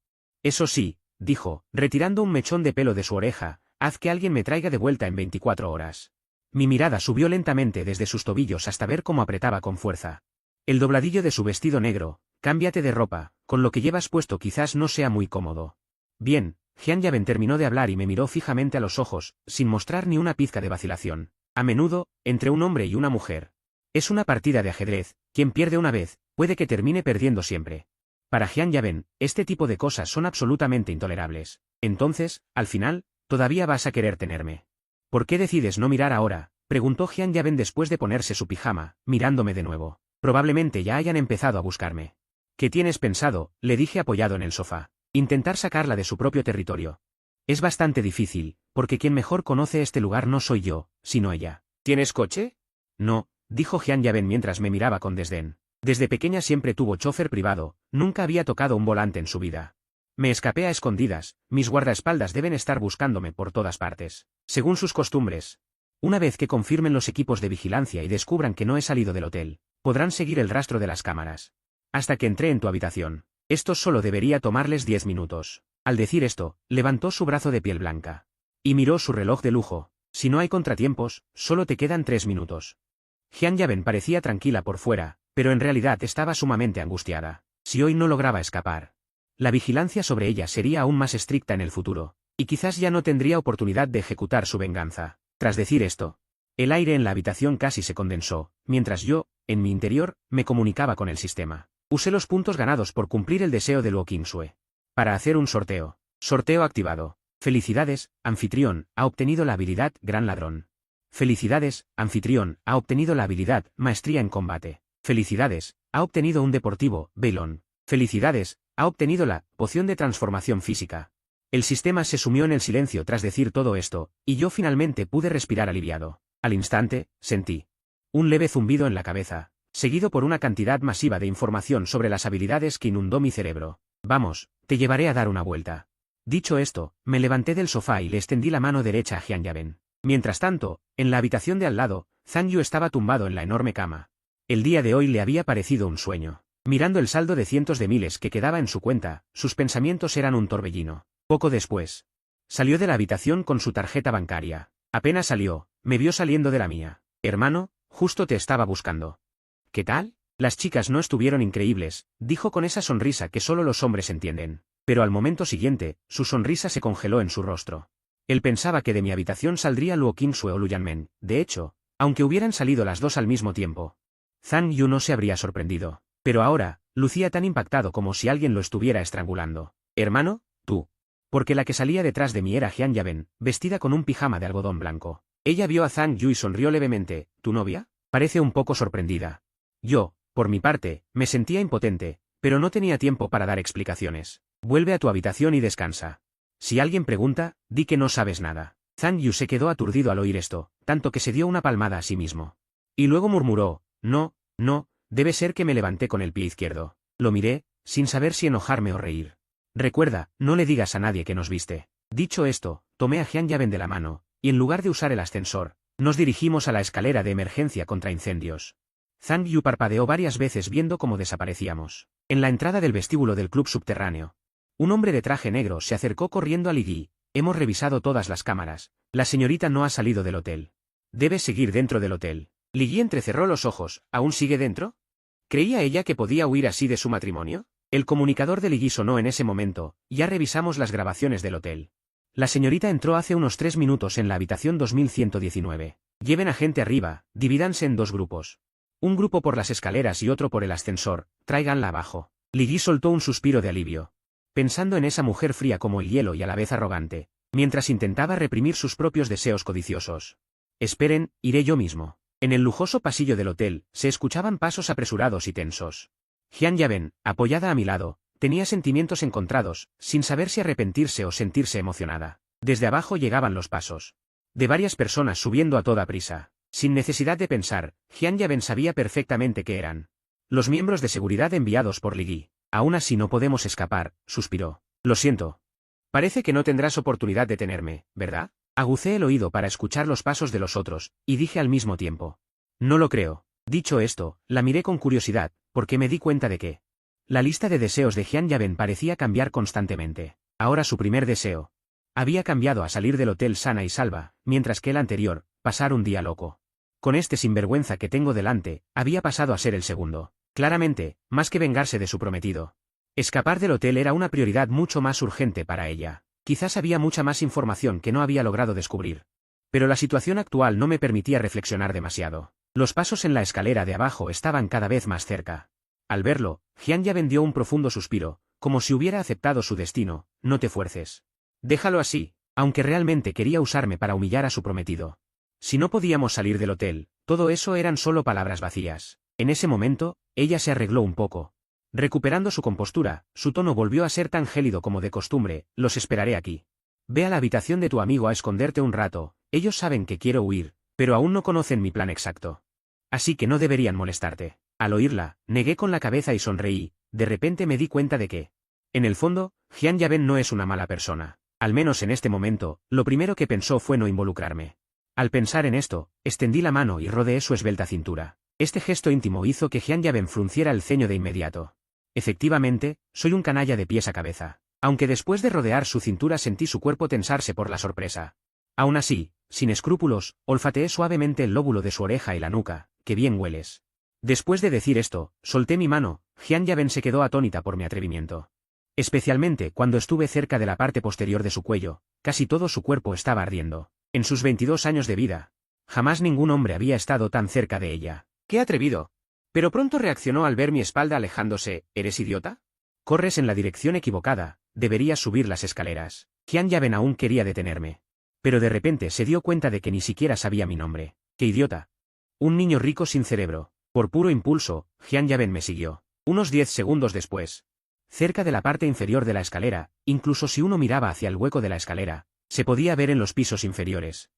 Eso sí, dijo, retirando un mechón de pelo de su oreja, haz que alguien me traiga de vuelta en 24 horas. Mi mirada subió lentamente desde sus tobillos hasta ver cómo apretaba con fuerza el dobladillo de su vestido negro. Cámbiate de ropa, con lo que llevas puesto quizás no sea muy cómodo. Bien, Jian Yaben terminó de hablar y me miró fijamente a los ojos, sin mostrar ni una pizca de vacilación. A menudo, entre un hombre y una mujer, es una partida de ajedrez, quien pierde una vez, puede que termine perdiendo siempre. Para Jian Yaben, este tipo de cosas son absolutamente intolerables. Entonces, al final, todavía vas a querer tenerme. ¿Por qué decides no mirar ahora? Preguntó Jian Yaben después de ponerse su pijama, mirándome de nuevo. Probablemente ya hayan empezado a buscarme. ¿Qué tienes pensado?, le dije apoyado en el sofá. Intentar sacarla de su propio territorio. Es bastante difícil, porque quien mejor conoce este lugar no soy yo, sino ella. ¿Tienes coche? No, dijo Jian Yaben mientras me miraba con desdén. Desde pequeña siempre tuvo chofer privado, nunca había tocado un volante en su vida. Me escapé a escondidas, mis guardaespaldas deben estar buscándome por todas partes. Según sus costumbres. Una vez que confirmen los equipos de vigilancia y descubran que no he salido del hotel, podrán seguir el rastro de las cámaras. Hasta que entré en tu habitación. Esto solo debería tomarles 10 minutos. Al decir esto, levantó su brazo de piel blanca. Y miró su reloj de lujo. Si no hay contratiempos, solo te quedan 3 minutos. Jian Yaben parecía tranquila por fuera, pero en realidad estaba sumamente angustiada. Si hoy no lograba escapar, la vigilancia sobre ella sería aún más estricta en el futuro, y quizás ya no tendría oportunidad de ejecutar su venganza. Tras decir esto, el aire en la habitación casi se condensó, mientras yo, en mi interior, me comunicaba con el sistema. Usé los puntos ganados por cumplir el deseo de Luo Qingxue. Para hacer un sorteo. Sorteo activado. Felicidades, anfitrión, ha obtenido la habilidad Gran Ladrón. Felicidades, anfitrión, ha obtenido la habilidad Maestría en Combate. Felicidades, ha obtenido un deportivo, Beilón. Felicidades, ha obtenido la poción de transformación física. El sistema se sumió en el silencio tras decir todo esto, y yo finalmente pude respirar aliviado. Al instante, sentí un leve zumbido en la cabeza, seguido por una cantidad masiva de información sobre las habilidades que inundó mi cerebro. Vamos, te llevaré a dar una vuelta. Dicho esto, me levanté del sofá y le extendí la mano derecha a Hyun Yaben. Mientras tanto, en la habitación de al lado, Zhang Yu estaba tumbado en la enorme cama. El día de hoy le había parecido un sueño. Mirando el saldo de cientos de miles que quedaba en su cuenta, sus pensamientos eran un torbellino. Poco después, salió de la habitación con su tarjeta bancaria. Apenas salió, me vio saliendo de la mía. Hermano, justo te estaba buscando. ¿Qué tal? Las chicas no estuvieron increíbles, dijo con esa sonrisa que solo los hombres entienden. Pero al momento siguiente, su sonrisa se congeló en su rostro. Él pensaba que de mi habitación saldría Luo Qingsue o Lu Yanmen. De hecho, aunque hubieran salido las dos al mismo tiempo, Zhang Yu no se habría sorprendido. Pero ahora, lucía tan impactado como si alguien lo estuviera estrangulando. Hermano, tú. Porque la que salía detrás de mí era Hyun Yaben, vestida con un pijama de algodón blanco. Ella vio a Zhang Yu y sonrió levemente. ¿Tu novia? Parece un poco sorprendida. Yo, por mi parte, me sentía impotente, pero no tenía tiempo para dar explicaciones. Vuelve a tu habitación y descansa. Si alguien pregunta, di que no sabes nada. Zhang Yu se quedó aturdido al oír esto, tanto que se dio una palmada a sí mismo. Y luego murmuró, no, debe ser que me levanté con el pie izquierdo. Lo miré, sin saber si enojarme o reír. Recuerda, no le digas a nadie que nos viste. Dicho esto, tomé a Hyun Yaben de la mano, y en lugar de usar el ascensor, nos dirigimos a la escalera de emergencia contra incendios. Zhang Yu parpadeó varias veces viendo cómo desaparecíamos. En la entrada del vestíbulo del club subterráneo, un hombre de traje negro se acercó corriendo a Li Yi. Hemos revisado todas las cámaras. La señorita no ha salido del hotel. Debes seguir dentro del hotel. Li Yi entrecerró los ojos. ¿Aún sigue dentro? ¿Creía ella que podía huir así de su matrimonio? El comunicador de Li Yi sonó en ese momento. Ya revisamos las grabaciones del hotel. La señorita entró hace unos 3 minutos en la habitación 2119. Lleven a gente arriba, divídanse en 2 grupos. Un grupo por las escaleras y otro por el ascensor, tráiganla abajo. Li Yi soltó un suspiro de alivio. Pensando en esa mujer fría como el hielo y a la vez arrogante, mientras intentaba reprimir sus propios deseos codiciosos. Esperen, iré yo mismo. En el lujoso pasillo del hotel, se escuchaban pasos apresurados y tensos. Hyun Yaben, apoyada a mi lado, tenía sentimientos encontrados, sin saber si arrepentirse o sentirse emocionada. Desde abajo llegaban los pasos de varias personas subiendo a toda prisa. Sin necesidad de pensar, Hyun Yaben sabía perfectamente qué eran los miembros de seguridad enviados por Li Yi. Aún así no podemos escapar, suspiró. Lo siento. Parece que no tendrás oportunidad de tenerme, ¿verdad? Agucé el oído para escuchar los pasos de los otros, y dije al mismo tiempo. No lo creo. Dicho esto, la miré con curiosidad, porque me di cuenta de que la lista de deseos de Hyun Yaben parecía cambiar constantemente. Ahora su primer deseo había cambiado a salir del hotel sana y salva, mientras que el anterior, pasar un día loco con este sinvergüenza que tengo delante, había pasado a ser el segundo. Claramente, más que vengarse de su prometido. Escapar del hotel era una prioridad mucho más urgente para ella. Quizás había mucha más información que no había logrado descubrir. Pero la situación actual no me permitía reflexionar demasiado. Los pasos en la escalera de abajo estaban cada vez más cerca. Al verlo, Hyun Yaben dio un profundo suspiro, como si hubiera aceptado su destino. No te fuerces. Déjalo así, aunque realmente quería usarme para humillar a su prometido. Si no podíamos salir del hotel, todo eso eran solo palabras vacías. En ese momento, ella se arregló un poco. Recuperando su compostura, su tono volvió a ser tan gélido como de costumbre. Los esperaré aquí. Ve a la habitación de tu amigo a esconderte un rato. Ellos saben que quiero huir, pero aún no conocen mi plan exacto. Así que no deberían molestarte. Al oírla, negué con la cabeza y sonreí. De repente me di cuenta de que, en el fondo, Hyun Yaben no es una mala persona. Al menos en este momento, lo primero que pensó fue no involucrarme. Al pensar en esto, extendí la mano y rodeé su esbelta cintura. Este gesto íntimo hizo que Hyun Yaben frunciera el ceño de inmediato. Efectivamente, soy un canalla de pies a cabeza. Aunque después de rodear su cintura sentí su cuerpo tensarse por la sorpresa. Aún así, sin escrúpulos, olfateé suavemente el lóbulo de su oreja y la nuca. ¡Qué bien hueles! Después de decir esto, solté mi mano. Hyun Yaben se quedó atónita por mi atrevimiento. Especialmente cuando estuve cerca de la parte posterior de su cuello, casi todo su cuerpo estaba ardiendo. En sus 22 años de vida, jamás ningún hombre había estado tan cerca de ella. ¡Qué atrevido! Pero pronto reaccionó al ver mi espalda alejándose. ¿Eres idiota? Corres en la dirección equivocada, deberías subir las escaleras. Hyun Yaben aún quería detenerme. Pero de repente se dio cuenta de que ni siquiera sabía mi nombre. ¡Qué idiota! Un niño rico sin cerebro. Por puro impulso, Hyun Yaben me siguió. Unos 10 segundos después, cerca de la parte inferior de la escalera, incluso si uno miraba hacia el hueco de la escalera, se podía ver en los pisos inferiores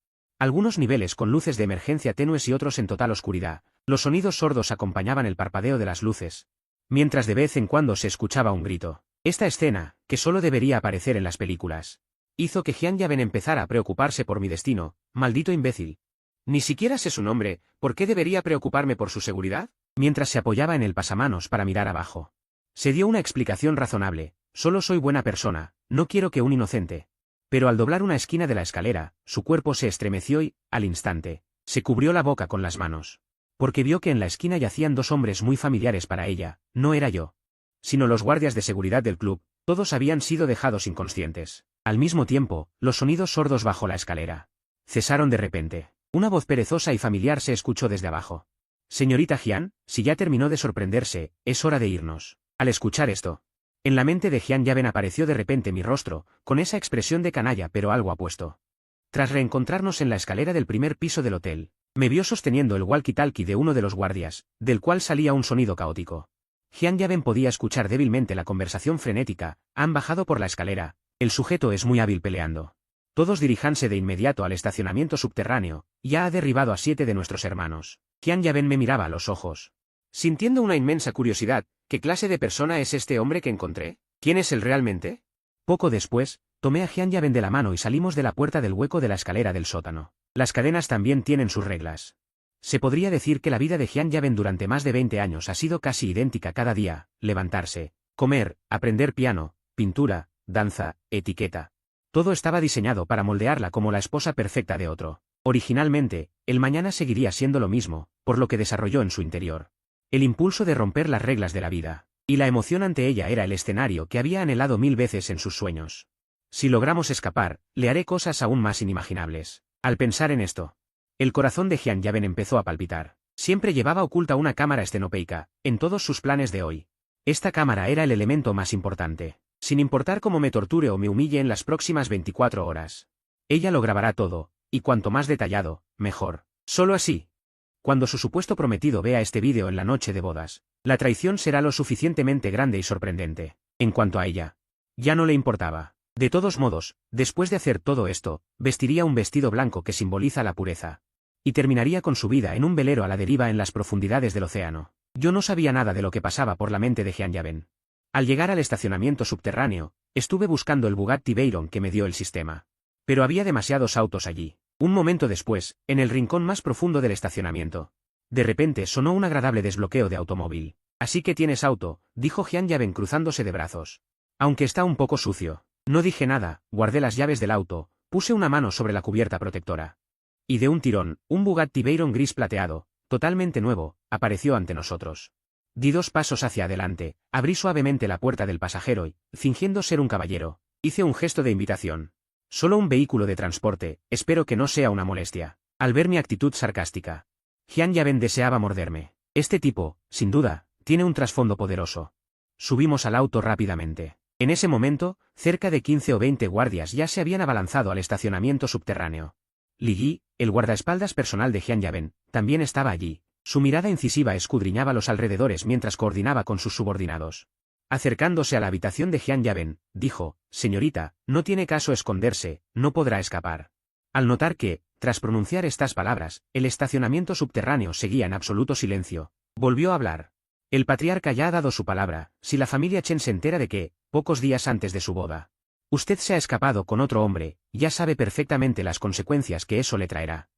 algunos niveles con luces de emergencia tenues y otros en total oscuridad. Los sonidos sordos acompañaban el parpadeo de las luces, mientras de vez en cuando se escuchaba un grito. Esta escena, que solo debería aparecer en las películas, hizo que Hyun Yaben empezara a preocuparse por mi destino. Maldito imbécil. Ni siquiera sé su nombre, ¿por qué debería preocuparme por su seguridad? Mientras se apoyaba en el pasamanos para mirar abajo, se dio una explicación razonable: solo soy buena persona, no quiero que un inocente. Pero al doblar una esquina de la escalera, su cuerpo se estremeció y, al instante, se cubrió la boca con las manos. Porque vio que en la esquina yacían dos hombres muy familiares para ella. No era yo, sino los guardias de seguridad del club. Todos habían sido dejados inconscientes. Al mismo tiempo, los sonidos sordos bajo la escalera cesaron de repente. Una voz perezosa y familiar se escuchó desde abajo. Señorita Hyun, si ya terminó de sorprenderse, es hora de irnos. Al escuchar esto, en la mente de Hyun Yaben apareció de repente mi rostro, con esa expresión de canalla pero algo apuesto. Tras reencontrarnos en la escalera del primer piso del hotel, me vio sosteniendo el walkie-talkie de uno de los guardias, del cual salía un sonido caótico. Hyun Yaben podía escuchar débilmente la conversación frenética: han bajado por la escalera, el sujeto es muy hábil peleando. Todos diríjanse de inmediato al estacionamiento subterráneo, ya ha derribado a 7 de nuestros hermanos. Hyun Yaben me miraba a los ojos, sintiendo una inmensa curiosidad. ¿Qué clase de persona es este hombre que encontré? ¿Quién es él realmente? Poco después, tomé a Hyun Yaben de la mano y salimos de la puerta del hueco de la escalera del sótano. Las cadenas también tienen sus reglas. Se podría decir que la vida de Hyun Yaben durante más de 20 años ha sido casi idéntica cada día: levantarse, comer, aprender piano, pintura, danza, etiqueta. Todo estaba diseñado para moldearla como la esposa perfecta de otro. Originalmente, el mañana seguiría siendo lo mismo, por lo que desarrolló en su interior el impulso de romper las reglas de la vida, y la emoción ante ella era el escenario que había anhelado 1000 veces en sus sueños. Si logramos escapar, le haré cosas aún más inimaginables. Al pensar en esto, el corazón de Hyun Yaben empezó a palpitar. Siempre llevaba oculta una cámara estenopeica, en todos sus planes de hoy. Esta cámara era el elemento más importante. Sin importar cómo me torture o me humille en las próximas 24 horas. Ella lo grabará todo, y cuanto más detallado, mejor. Solo así, cuando su supuesto prometido vea este vídeo en la noche de bodas, la traición será lo suficientemente grande y sorprendente. En cuanto a ella, ya no le importaba. De todos modos, después de hacer todo esto, vestiría un vestido blanco que simboliza la pureza. Y terminaría con su vida en un velero a la deriva en las profundidades del océano. Yo no sabía nada de lo que pasaba por la mente de Hyun Yaben. Al llegar al estacionamiento subterráneo, estuve buscando el Bugatti Veyron que me dio el sistema. Pero había demasiados autos allí. Un momento después, en el rincón más profundo del estacionamiento, de repente sonó un agradable desbloqueo de automóvil. Así que tienes auto, dijo Hyun Yaben cruzándose de brazos. Aunque está un poco sucio. No dije nada, guardé las llaves del auto, puse una mano sobre la cubierta protectora. Y de un tirón, un Bugatti Veyron gris plateado, totalmente nuevo, apareció ante nosotros. Di 2 pasos hacia adelante, abrí suavemente la puerta del pasajero y, fingiendo ser un caballero, hice un gesto de invitación. Solo un vehículo de transporte, espero que no sea una molestia. Al ver mi actitud sarcástica, Hyun Yaben deseaba morderme. Este tipo, sin duda, tiene un trasfondo poderoso. Subimos al auto rápidamente. En ese momento, cerca de 15 o 20 guardias ya se habían abalanzado al estacionamiento subterráneo. Li Yi, el guardaespaldas personal de Hyun Yaben, también estaba allí. Su mirada incisiva escudriñaba los alrededores mientras coordinaba con sus subordinados. Acercándose a la habitación de Hyun Yaben, dijo: señorita, no tiene caso esconderse, no podrá escapar. Al notar que, tras pronunciar estas palabras, el estacionamiento subterráneo seguía en absoluto silencio, volvió a hablar. El patriarca ya ha dado su palabra. Si la familia Chen se entera de que, pocos días antes de su boda, usted se ha escapado con otro hombre, ya sabe perfectamente las consecuencias que eso le traerá.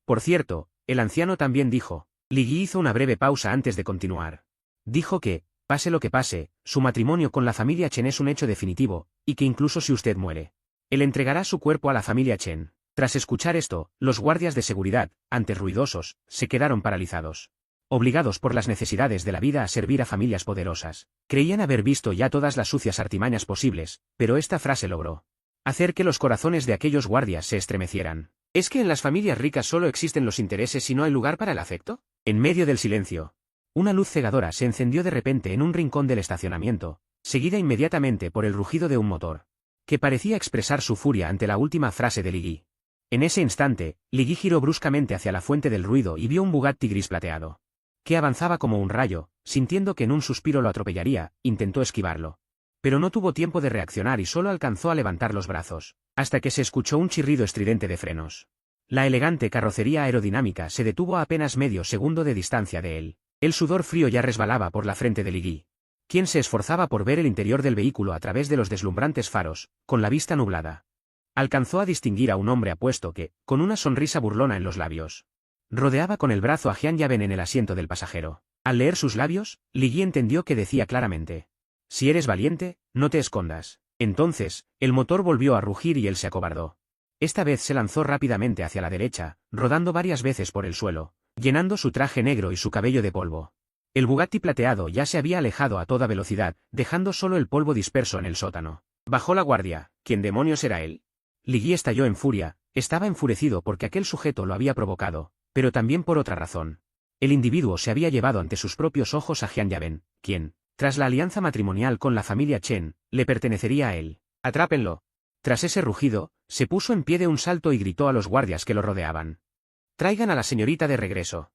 Por cierto, el anciano también dijo. Li Yi hizo una breve pausa antes de continuar. Dijo que, pase lo que pase, su matrimonio con la familia Chen es un hecho definitivo, y que incluso si usted muere, él entregará su cuerpo a la familia Chen. Tras escuchar esto, los guardias de seguridad, antes ruidosos, se quedaron paralizados. Obligados por las necesidades de la vida a servir a familias poderosas, creían haber visto ya todas las sucias artimañas posibles, pero esta frase logró hacer que los corazones de aquellos guardias se estremecieran. ¿Es que en las familias ricas solo existen los intereses y no hay lugar para el afecto? En medio del silencio, una luz cegadora se encendió de repente en un rincón del estacionamiento, seguida inmediatamente por el rugido de un motor, que parecía expresar su furia ante la última frase de Li Yi. En ese instante, Li Yi giró bruscamente hacia la fuente del ruido y vio un Bugatti gris plateado, que avanzaba como un rayo. Sintiendo que en un suspiro lo atropellaría, intentó esquivarlo. Pero no tuvo tiempo de reaccionar y solo alcanzó a levantar los brazos, hasta que se escuchó un chirrido estridente de frenos. La elegante carrocería aerodinámica se detuvo a apenas medio segundo de distancia de él. El sudor frío ya resbalaba por la frente de Ligui, quien se esforzaba por ver el interior del vehículo a través de los deslumbrantes faros, con la vista nublada. Alcanzó a distinguir a un hombre apuesto que, con una sonrisa burlona en los labios, rodeaba con el brazo a Jian Yaben en el asiento del pasajero. Al leer sus labios, Ligui entendió que decía claramente: si eres valiente, no te escondas. Entonces, el motor volvió a rugir y él se acobardó. Esta vez se lanzó rápidamente hacia la derecha, rodando varias veces por el suelo, llenando su traje negro y su cabello de polvo. El Bugatti plateado ya se había alejado a toda velocidad, dejando solo el polvo disperso en el sótano. Bajó la guardia. ¿Quién demonios era él? Ligui estalló en furia. Estaba enfurecido porque aquel sujeto lo había provocado, pero también por otra razón. El individuo se había llevado ante sus propios ojos a Jian Yaben, quien, tras la alianza matrimonial con la familia Chen, le pertenecería a él. ¡Atrápenlo! Tras ese rugido, se puso en pie de un salto y gritó a los guardias que lo rodeaban: «Traigan a la señorita de regreso».